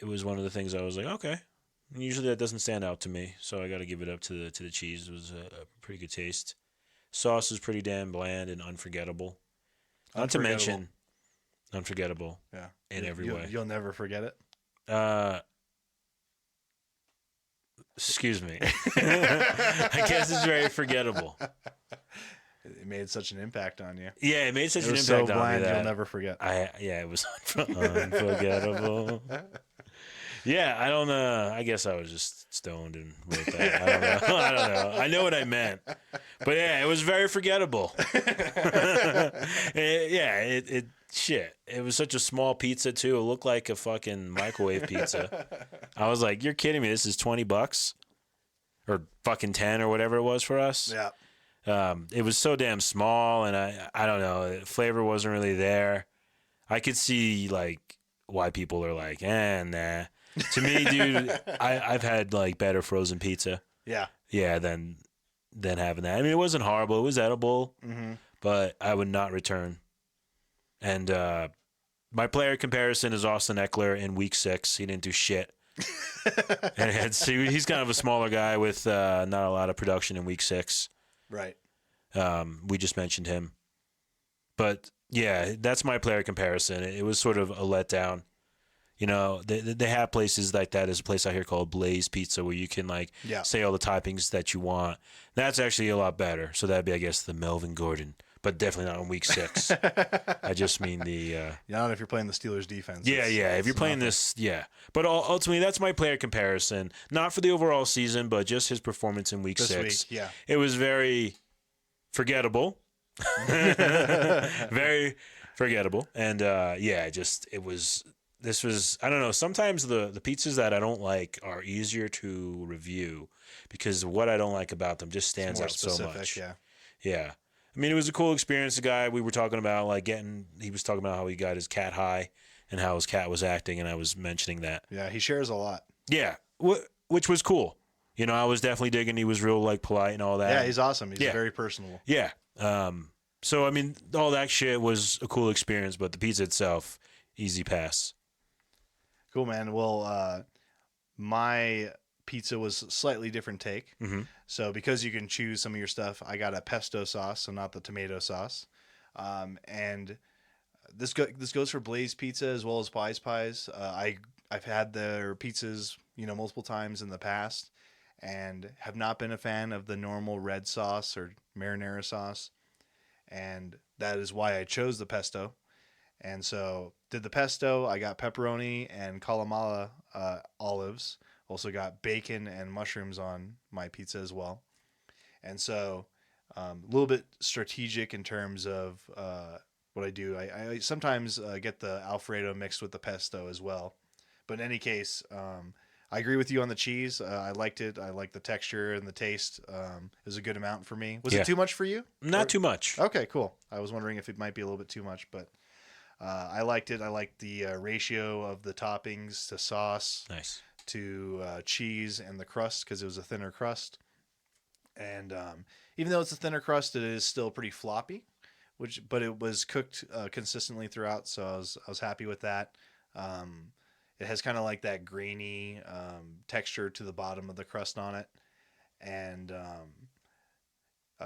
was one of the things I was like, okay. And usually that doesn't stand out to me, so I got to give it up to the cheese. It was a pretty good taste. Sauce was pretty damn bland and unforgettable. Not to mention, unforgettable. Yeah. In every way. You'll never forget it. Excuse me. I guess it's very forgettable. It made such an impact on you. Yeah, it made such an impact so on bland, me that you'll never forget. it was unforgettable. Yeah, I don't know. I guess I was just stoned and wrote that. I don't know. I know what I meant. But yeah, it was very forgettable. Shit. It was such a small pizza too. It looked like a fucking microwave pizza. I was like, you're kidding me. This is $20 or fucking 10 or whatever it was for us. Yeah. It was so damn small, and I don't know. The flavor wasn't really there. I could see like why people are like, nah. To me, dude, I've had like better frozen pizza. Yeah. Than having that. I mean, it wasn't horrible. It was edible, Mm-hmm. but I would not return. And my player comparison is Austin Eckler in week 6. He didn't do shit And he's kind of a smaller guy with not a lot of production in week 6. Right. We just mentioned him. But, yeah, that's my player comparison. It was sort of a letdown. You know, they have places like that. There's a place out here called Blaze Pizza where you can, like, say all the toppings that you want. That's actually a lot better. So that'd be, I guess, the Melvin Gordon. But definitely not in week 6. I just mean the... not if you're playing the Steelers defense. Yeah. If you're playing this, yeah. But ultimately, that's my player comparison. Not for the overall season, but just his performance in week 6. Yeah. It was very forgettable. Very forgettable. And, this was, I don't know, sometimes the pizzas that I don't like are easier to review because what I don't like about them just stands out so much. Yeah. I mean, it was a cool experience. The guy we were talking about, like he was talking about how he got his cat high and how his cat was acting, and I was mentioning that. Yeah, he shares a lot. Yeah, which was cool. You know, I was definitely digging. He was real, like, polite and all that. Yeah, he's awesome. He's very personable. Yeah. So, I mean, all that shit was a cool experience, but the pizza itself, easy pass. Cool, man. Well, my pizza was a slightly different take. Mm-hmm. So because you can choose some of your stuff, I got a pesto sauce, so not the tomato sauce. And this goes for Blaze Pizza as well as Pies. I've had their pizzas, multiple times in the past, and have not been a fan of the normal red sauce or marinara sauce, and that is why I chose the pesto. And so did the pesto. I got pepperoni and kalamala olives. Also got bacon and mushrooms on my pizza as well. And so a little bit strategic in terms of what I do. I sometimes get the Alfredo mixed with the pesto as well. But in any case, I agree with you on the cheese. I liked it. I like the texture and the taste. It was a good amount for me. Was it too much for you? Not too much. Okay, cool. I was wondering if it might be a little bit too much, but I liked it. I liked the ratio of the toppings to sauce. Nice. To cheese and the crust because it was a thinner crust. And even though it's a thinner crust, it is still pretty floppy, but it was cooked consistently throughout, so I was happy with that. It has kind of like that grainy texture to the bottom of the crust on it. And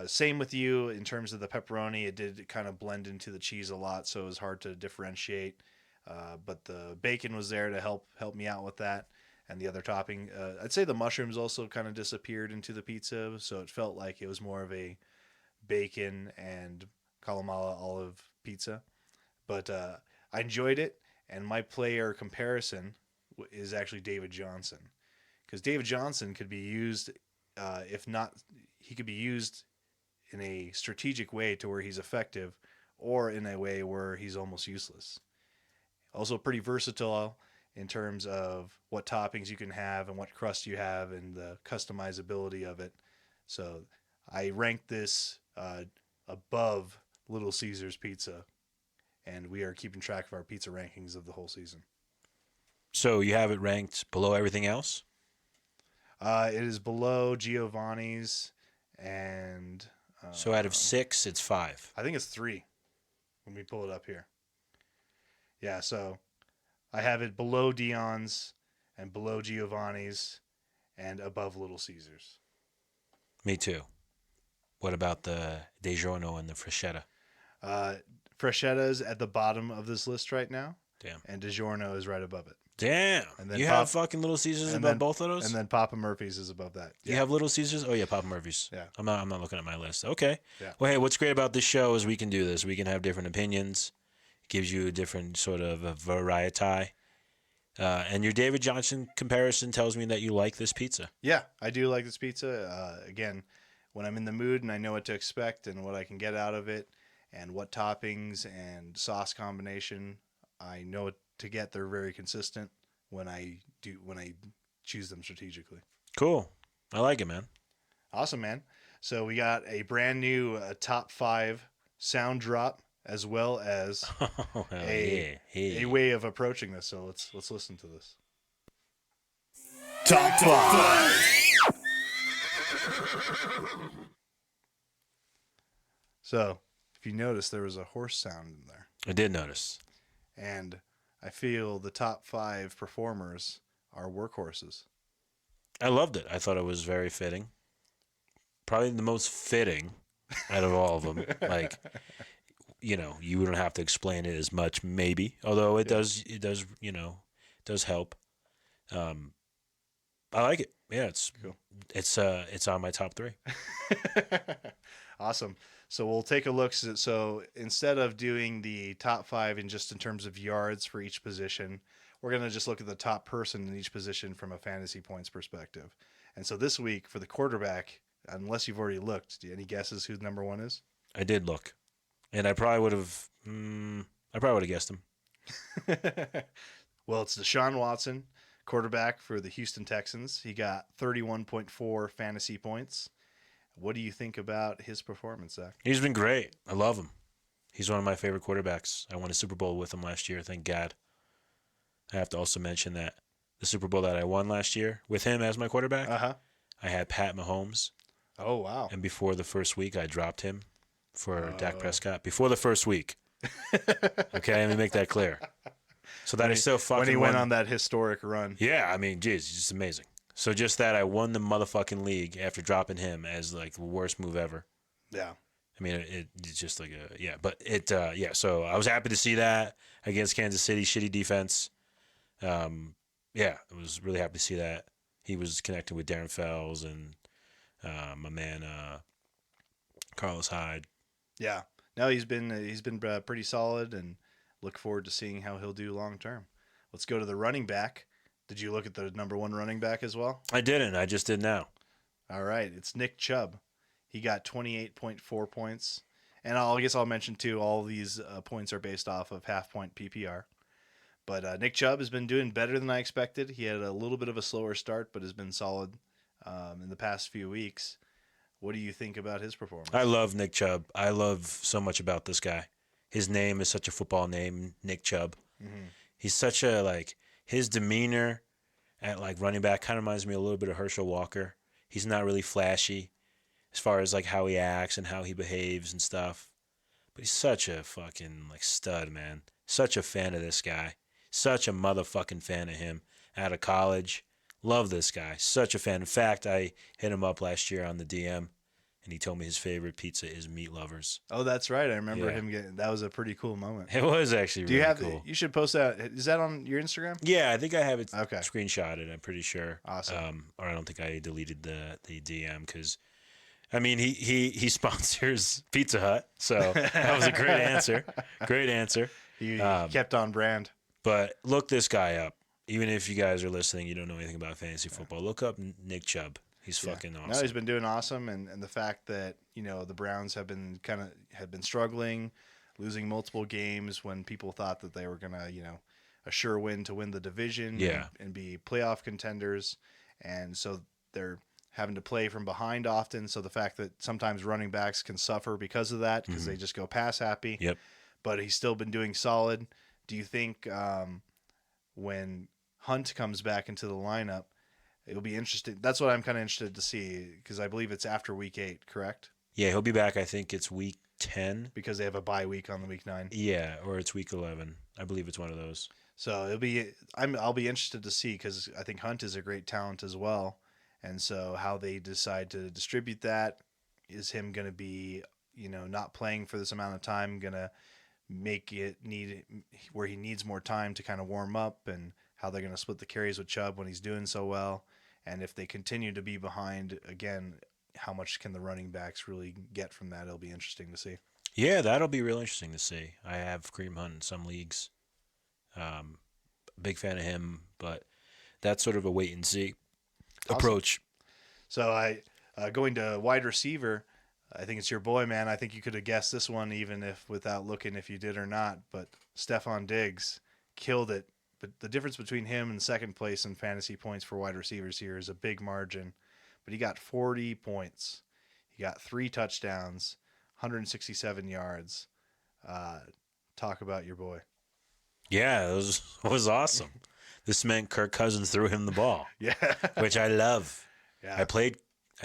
same with you in terms of the pepperoni. It did kind of blend into the cheese a lot, so it was hard to differentiate. But the bacon was there to help me out with that. And the other topping, I'd say the mushrooms also kind of disappeared into the pizza, so it felt like it was more of a bacon and kalamala olive pizza. But I enjoyed it, and my player comparison is actually David Johnson, because David Johnson could be used, if not, he could be used in a strategic way to where he's effective, or in a way where he's almost useless. Also pretty versatile in terms of what toppings you can have and what crust you have and the customizability of it. So I ranked this above Little Caesars Pizza, and we are keeping track of our pizza rankings of the whole season. So you have it ranked below everything else? It is below Giovanni's, and... so out of 6, it's 5. I think it's 3 when we pull it up here. Yeah, so... I have it below Dion's and below Giovanni's and above Little Caesars. Me too. What about the DiGiorno and the Freschetta? Freschetta's at the bottom of this list right now. Damn. And DiGiorno is right above it. Damn. And then you have fucking Little Caesars above both of those? And then Papa Murphy's is above that. You have Little Caesars? Oh, yeah, Papa Murphy's. Yeah. I'm not looking at my list. Okay. Yeah. Well, hey, what's great about this show is we can do this. We can have different opinions. Gives you a different sort of a variety. And your David Johnson comparison tells me that you like this pizza. Yeah, I do like this pizza. Again, when I'm in the mood and I know what to expect and what I can get out of it and what toppings and sauce combination I know what to get, they're very consistent when I choose them strategically. Cool. I like it, man. Awesome, man. So we got a brand new top 5 sound drop, as well as a way of approaching this. So let's listen to this. Top 5. So if you notice, there was a horse sound in there. I did notice. And I feel the top 5 performers our workhorses. I loved it. I thought it was very fitting. Probably the most fitting out of all of them. Like, you wouldn't have to explain it as much, maybe. Although it does, does help. I like it. Yeah, it's Cool. It's on my top 3. Awesome. So we'll take a look. So instead of doing the top 5 in terms of yards for each position, we're going to just look at the top person in each position from a fantasy points perspective. And so this week for the quarterback, unless you've already looked, any guesses who number 1 is? I did look, and I probably would have. Guessed him. Well, it's Deshaun Watson, quarterback for the Houston Texans. He got 31.4 fantasy points. What do you think about his performance, Zach? He's been great. I love him. He's one of my favorite quarterbacks. I won a Super Bowl with him last year. Thank God. I have to also mention that the Super Bowl that I won last year with him as my quarterback, I had Pat Mahomes. Oh, wow. And before the first week, I dropped him for Dak Prescott. Before the first week. Okay, let me make that clear. So that I still fucking when he won. went on that historic run. Yeah, I mean, geez, it's just amazing. So just that I won the motherfucking league after dropping him as like the worst move ever. Yeah. I mean, it's just like So I was happy to see that against Kansas City, shitty defense. I was really happy to see that he was connecting with Darren Fells and my man Carlos Hyde. Yeah. No, he's been pretty solid, and look forward to seeing how he'll do long term. Let's go to the running back. Did you look at the number 1 running back as well? I didn't. I just did now. All right. It's Nick Chubb. He got 28.4 points. And I guess I'll mention, too, all these points are based off of half-point PPR. But Nick Chubb has been doing better than I expected. He had a little bit of a slower start, but has been solid in the past few weeks. What do you think about his performance? I love Nick Chubb. I love so much about this guy. His name is such a football name, Nick Chubb. Mm-hmm. He's such a, his demeanor at, running back kind of reminds me a little bit of Herschel Walker. He's not really flashy as far as, how he acts and how he behaves and stuff. But he's such a fucking, stud, man. Such a fan of this guy. Such a motherfucking fan of him out of college. Love this guy. Such a fan. In fact, I hit him up last year on the DM, and he told me his favorite pizza is Meat Lovers. Oh, that's right. I remember him getting. That was a pretty cool moment. It was actually really cool. You should post that. Is that on your Instagram? Yeah, I think I have it screenshotted. I'm pretty sure. Awesome. Or I don't think I deleted the DM because, I mean, he sponsors Pizza Hut, so that was a great answer. Great answer. He kept on brand. But look this guy up. Even if you guys are listening, you don't know anything about fantasy football. Look up Nick Chubb. He's fucking awesome. No, he's been doing awesome, and the fact that the Browns have been struggling, losing multiple games when people thought that they were gonna a sure win to win the division, and be playoff contenders, and so they're having to play from behind often. So the fact that sometimes running backs can suffer because of that because they just go pass happy. Yep. But he's still been doing solid. Do you think when Hunt comes back into the lineup, it'll be interesting? That's what I'm kind of interested to see because I believe it's after week 8, correct? Yeah, he'll be back. I think it's week 10 because they have a bye week on the week 9. Yeah, or it's week 11. I believe it's one of those. So I'll be interested to see because I think Hunt is a great talent as well, and so how they decide to distribute that, is him going to be not playing for this amount of time going to make it need where he needs more time to kind of warm up, and how they're going to split the carries with Chubb when he's doing so well. And if they continue to be behind again, how much can the running backs really get from that? It'll be interesting to see. Yeah, that'll be real interesting to see. I have Kareem Hunt in some leagues. Big fan of him, but that's sort of a wait and see approach. So I going to wide receiver, I think it's your boy, man. I think you could have guessed this one even if without looking if you did or not. But Stephon Diggs killed it. But the difference between him and second place in fantasy points for wide receivers here is a big margin. But he got 40 points. He got 3 touchdowns, 167 yards. Talk about your boy. Yeah, it was awesome. This meant Kirk Cousins threw him the ball. Yeah. Which I love. Yeah. I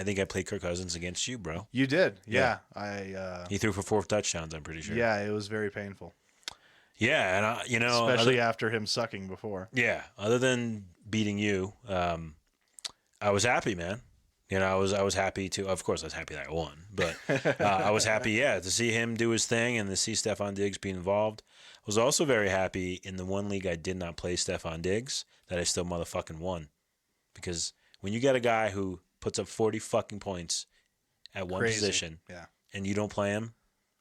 think I played Kirk Cousins against you, bro. You did. Yeah. He threw for 4 touchdowns, I'm pretty sure. Yeah, it was very painful. Yeah, and especially after him sucking before. other than beating you, I was happy, man. I was happy to. Of course, I was happy that I won, but I was happy, to see him do his thing and to see Stephon Diggs be involved. I was also very happy in the one league I did not play Stephon Diggs that I still motherfucking won, because when you get a guy who puts up 40 fucking points at one Crazy. position, Yeah. and you don't play him,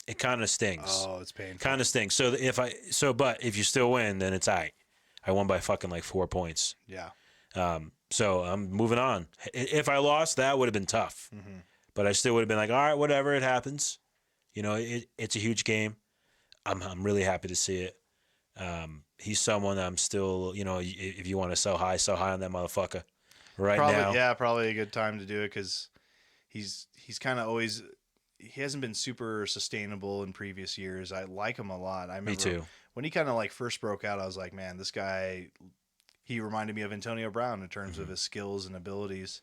it kind of stings. Oh, it's painful. Kind of stings. But if you still win, then it's all right. I won by fucking like 4 points. Yeah. So I'm moving on. If I lost, that would have been tough. Mm-hmm. But I still would have been like, all right, whatever, it happens. It's a huge game. I'm really happy to see it. He's someone I'm still, if you want to sell high on that motherfucker right now. Yeah, probably a good time to do it because he's kind of always. He hasn't been super sustainable in previous years. I like him a lot. I remember Me too. when he kind of like first broke out, I was like, man, this guy, he reminded me of Antonio Brown in terms of his skills and abilities,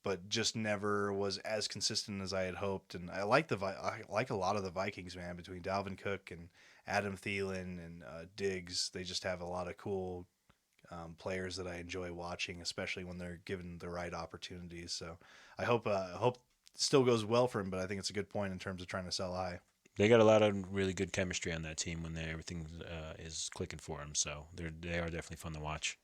but just never was as consistent as I had hoped. And I like a lot of the Vikings, man, between Dalvin Cook and Adam Thielen and Diggs. They just have a lot of cool players that I enjoy watching, especially when they're given the right opportunities. So I hope still goes well for him, but I think it's a good point in terms of trying to sell high. They got a lot of really good chemistry on that team when everything is clicking for them. So they are definitely fun to watch.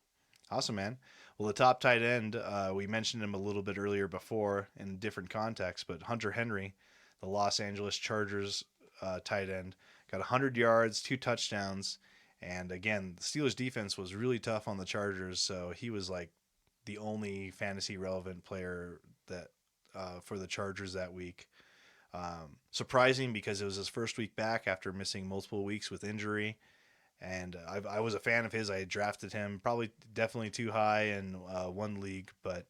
Awesome, man. Well, the top tight end, we mentioned him a little bit earlier before in different contexts, but Hunter Henry, the Los Angeles Chargers tight end, got 100 yards, 2 touchdowns. And again, the Steelers defense was really tough on the Chargers, so he was like the only fantasy relevant player that for the Chargers that week. Surprising because it was his first week back after missing multiple weeks with injury. And I was a fan of his. I had drafted him definitely too high in one league, but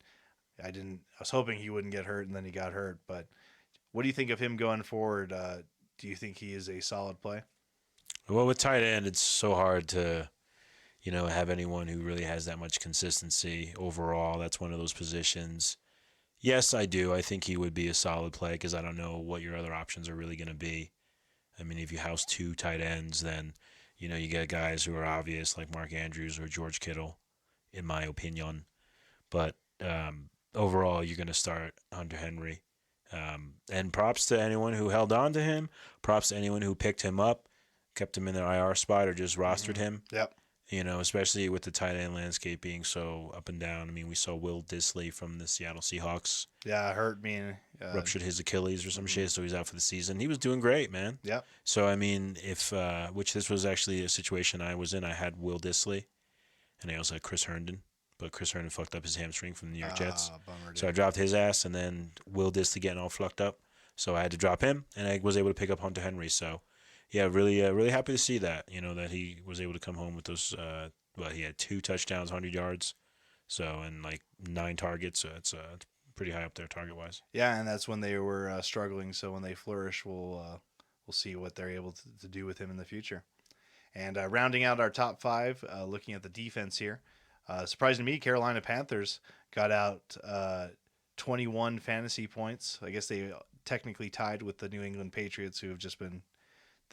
I was hoping he wouldn't get hurt, and then he got hurt. But what do you think of him going forward? Do you think he is a solid play? Well, with tight end, it's so hard to, have anyone who really has that much consistency overall. That's one of those positions. Yes, I do. I think he would be a solid play because I don't know what your other options are really going to be. I mean, if you house 2 tight ends, then, you get guys who are obvious like Mark Andrews or George Kittle, in my opinion. But overall, you're going to start Hunter Henry. And props to anyone who held on to him. Props to anyone who picked him up, kept him in their IR spot, or just rostered him. Yep. Especially with the tight end landscape being so up and down. I mean, we saw Will Disley from the Seattle Seahawks. Yeah, hurt me. Ruptured his Achilles or some shit, so he's out for the season. He was doing great, man. Yep. So, I mean, which this was actually a situation I was in. I had Will Disley, and I also had Chris Herndon. But Chris Herndon fucked up his hamstring from the New York Jets. Bummer, So I dropped his ass, and then Will Disley getting all fucked up. So I had to drop him, and I was able to pick up Hunter Henry. So, yeah, really happy to see that, that he was able to come home with those, he had 2 touchdowns, 100 yards, so, and like 9 targets, so it's pretty high up there target-wise. Yeah, and that's when they were struggling, so when they flourish, we'll see what they're able to do with him in the future. And rounding out our top 5, looking at the defense here, surprising to me, Carolina Panthers got out 21 fantasy points. I guess they technically tied with the New England Patriots, who have just been...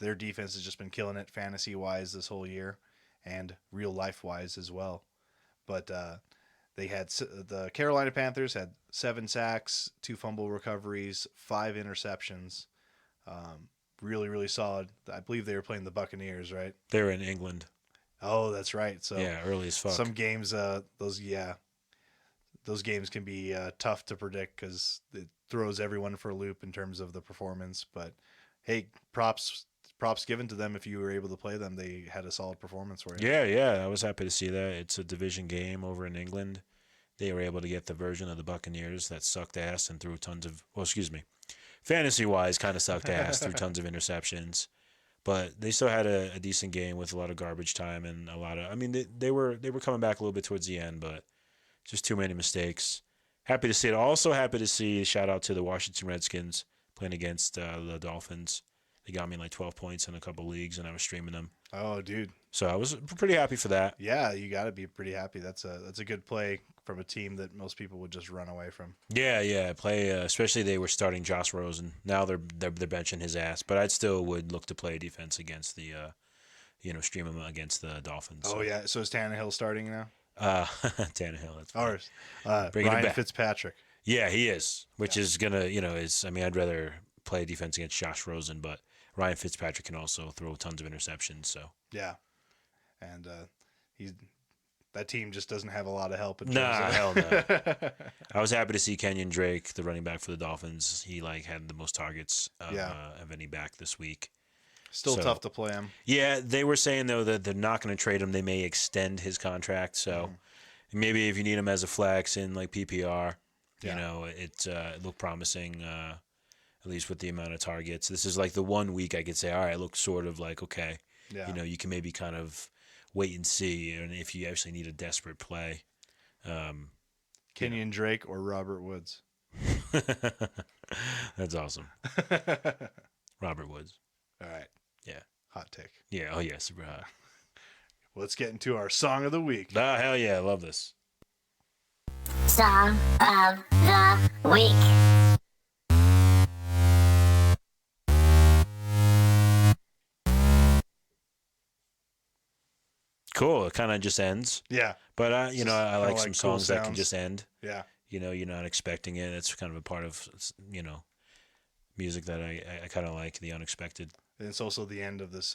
Their defense has just been killing it fantasy-wise this whole year and real-life-wise as well. But the Carolina Panthers had 7 sacks, 2 fumble recoveries, 5 interceptions. Really, really solid. I believe they were playing the Buccaneers, right? They're in England. Oh, that's right. So yeah, early as fuck. Some games, those games can be tough to predict because it throws everyone for a loop in terms of the performance. But hey, props given to them if you were able to play them. They had a solid performance for you. Yeah, I was happy to see that. It's a division game over in England. They were able to get the version of the Buccaneers that sucked ass and threw tons of, fantasy-wise, kind of sucked ass, threw tons of interceptions. But they still had a decent game with a lot of garbage time and a lot of, I mean, they were coming back a little bit towards the end, but just too many mistakes. Happy to see it. Also happy to see, shout out to the Washington Redskins playing against the Dolphins. They got me like 12 points in a couple leagues, and I was streaming them. Oh, dude. So I was pretty happy for that. Yeah, you got to be pretty happy. That's a good play from a team that most people would just run away from. Yeah. Play, especially they were starting Josh Rosen. Now they're benching his ass, but I still would look to play defense against the, stream him against the Dolphins. Oh yeah, so is Tannehill starting now? Tannehill. That's fine. Ours, Bringing it Ryan back. Fitzpatrick. Yeah, he is, which is gonna, I'd rather play defense against Josh Rosen, but Ryan Fitzpatrick can also throw tons of interceptions. So Yeah, and he's that team just doesn't have a lot of help. nah, hell no. I was happy to see Kenyon Drake, the running back for the Dolphins. He had the most targets of any back this week. Still So- tough to play him. Yeah, they were saying though that they're not going to trade him. They may extend his contract. So maybe if you need him as a flex in like PPR, Yeah. it looked promising. At least with the amount of targets. This is like the 1 week I could say, all right, it looks sort of like okay. Yeah, You can maybe kind of wait and see, and if you actually need a desperate play. Kenyon Drake or Robert Woods. That's awesome. Robert Woods. All right. Yeah. Hot take. Yeah. Oh yeah. Super hot. Let's get into our song of the week. Ah, hell yeah. I love this. Song of the Week. Cool. It kind of just ends. Yeah, But I Just like kinda some like songs cool that can sounds. just end. yeah. You're not expecting it. It's kind of a part of music that I kind of like, the unexpected. And it's also the end of this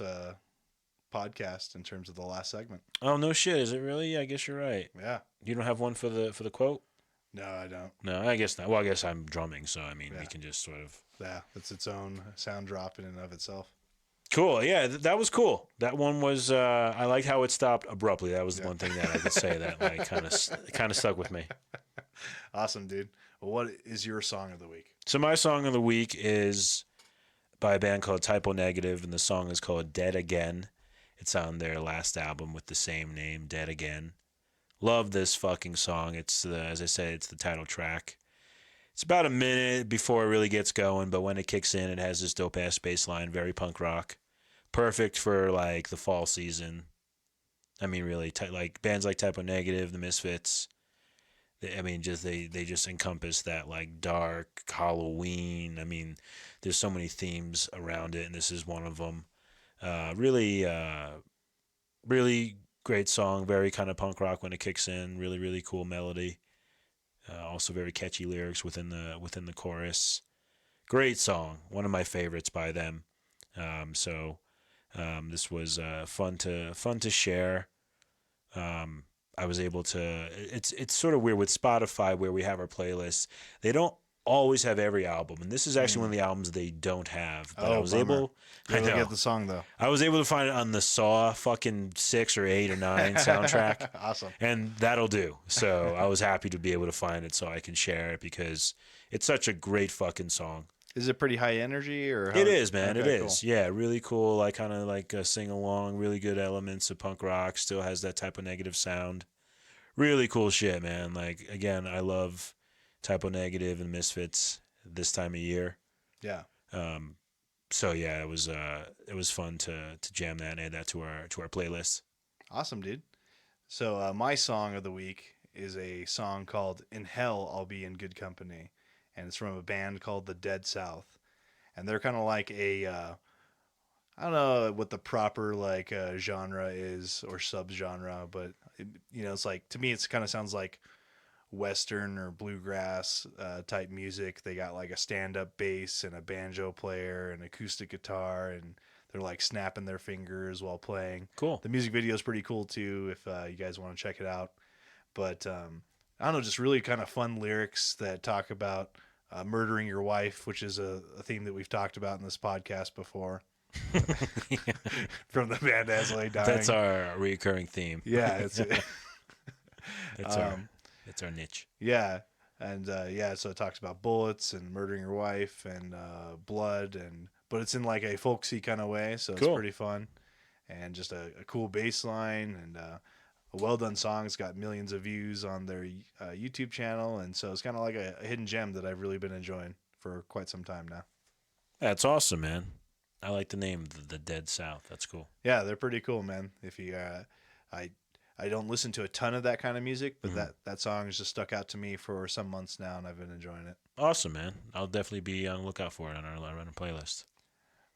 podcast in terms of the last segment. Oh no shit! Is it really? I guess you're right. Yeah. You don't have one for the quote? No, I don't. No, I guess not. Well, I guess I'm drumming, so I mean we Yeah. can just sort of. Yeah, it's its own sound drop in and of itself. Cool. Yeah, that was cool. That one was. I liked how it stopped abruptly. That was the Yeah. one thing that I could say that like kind of stuck with me. Awesome, dude. Well, what is your song of the week? So my song of the week is by a band called Typo Negative, and the song is called "Dead Again." It's on their last album with the same name, "Dead Again." Love this fucking song. It's as I said, it's the title track. It's about a minute before it really gets going, but when it kicks in, it has this dope ass bass line, very punk rock, perfect for like the fall season. I mean, really, like bands like Typo Negative, the Misfits. They just encompass that like dark Halloween. I mean, there's so many themes around it, and this is one of them. Really great song. Very kind of punk rock when it kicks in. Really, really cool melody. Also very catchy lyrics within the chorus. Great song. One of my favorites by them. This was fun to share. I was able to. It's sort of weird with Spotify where we have our playlists. They don't always have every album, and this is actually one of the albums they don't have. But I was bummer. able. I Really know. get the song though. I was able to find it on the Saw fucking 6 or 8 or 9 soundtrack, Awesome. and that'll do. So I was happy to be able to find it so I can share it because it's such a great fucking song. Is it pretty high energy or? It is, man. Okay, It cool. is. Yeah, really cool. Like kind of like sing along. Really good elements of punk rock. Still has that type of negative sound. Really cool shit, man. Like again, I love Typo Negative and Misfits this time of year. Yeah. So yeah, it was fun to jam that and add that to our playlist. Awesome, dude. So my song of the week is a song called "In Hell I'll Be in Good Company," and it's from a band called the Dead South, and they're kind of like a I don't know what the proper like genre is or subgenre, but it's like to me it's kind of sounds like Western or bluegrass type music. They got like a stand-up bass and a banjo player and acoustic guitar, and they're like snapping their fingers while playing. Cool. The music video is pretty cool too if you guys want to check it out. But I don't know, just really kind of fun lyrics that talk about murdering your wife, which is a theme that we've talked about in this podcast before. From the band As Lay Dying. That's our recurring theme. Yeah, it's It's our niche. yeah. And so it talks about bullets and murdering your wife and blood, but it's in like a folksy kind of way, so it's Cool. pretty fun. And just a cool bass line and a well done song. It's got millions of views on their YouTube channel, and so it's kind of like a hidden gem that I've really been enjoying for quite some time now. That's awesome, man. I like the name, the Dead South. That's cool. Yeah, they're pretty cool, man. If you, I don't listen to a ton of that kind of music, but that song has just stuck out to me for some months now, and I've been enjoying it. Awesome, man. I'll definitely be on the lookout for it on our playlist.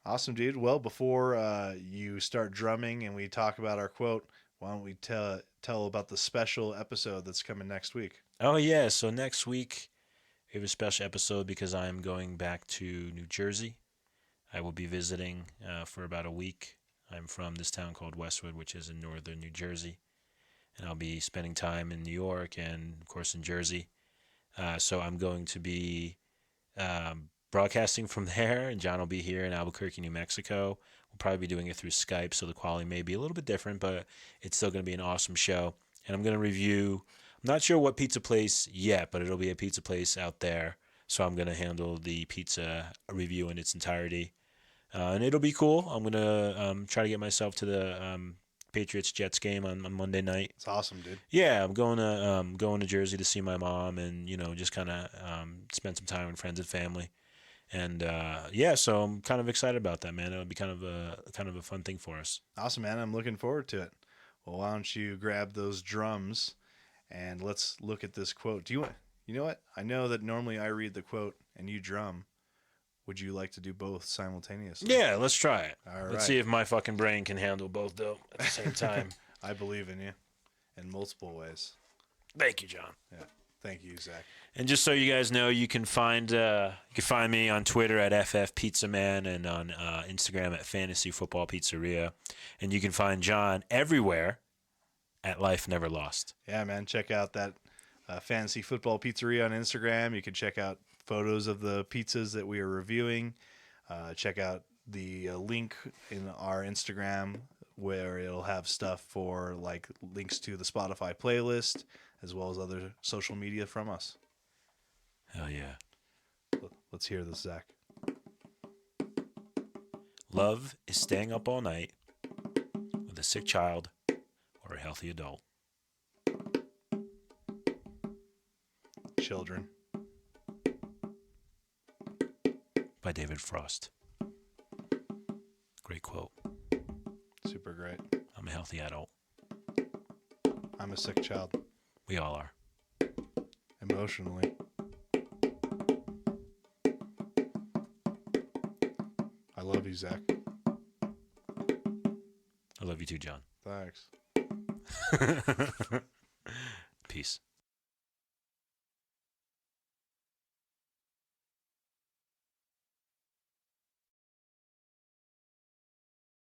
Awesome, dude. Well, before you start drumming and we talk about our quote, why don't we tell about the special episode that's coming next week? Oh yeah, so next week we have a special episode because I am going back to New Jersey. I will be visiting for about a week. I'm from this town called Westwood, which is in northern New Jersey, and I'll be spending time in New York and of course in Jersey. So I'm going to be broadcasting from there, and John will be here in Albuquerque, New Mexico. We'll probably be doing it through Skype, so the quality may be a little bit different, but it's still going to be an awesome show. And I'm going to review, I'm not sure what pizza place yet, but it'll be a pizza place out there. So I'm going to handle the pizza review in its entirety. And it'll be cool. I'm going to try to get myself to the Patriots-Jets game on Monday night. It's awesome, dude. Yeah, I'm going to Jersey to see my mom and, just kind of spend some time with friends and family. And yeah, so I'm kind of excited about that, man. It'll be kind of a fun thing for us. Awesome, man. I'm looking forward to it. Well, why don't you grab those drums and let's look at this quote. You know what? I know that normally I read the quote and you drum. Would you like to do both simultaneously? Yeah, let's try it. All right. Let's see if my fucking brain can handle both though at the same time. I believe in you in multiple ways. Thank you, John. Yeah. Thank you, Zach. And just so you guys know, you can find me on Twitter at FFPizzaman and on Instagram at Fantasy Football Pizzeria. And you can find John everywhere at Life Never Lost. Yeah, man. Check out that Fantasy Football Pizzeria on Instagram. You can check out photos of the pizzas that we are reviewing. Check out the link in our Instagram where it'll have stuff for like links to the Spotify playlist as well as other social media from us. Hell yeah. Let's hear this, Zach. Love is staying up all night with a sick child or a healthy adult. Children. By David Frost. Great quote. Super great. I'm a healthy adult. I'm a sick child. We all are. Emotionally. I love you, Zach. I love you too, John. Thanks. Peace.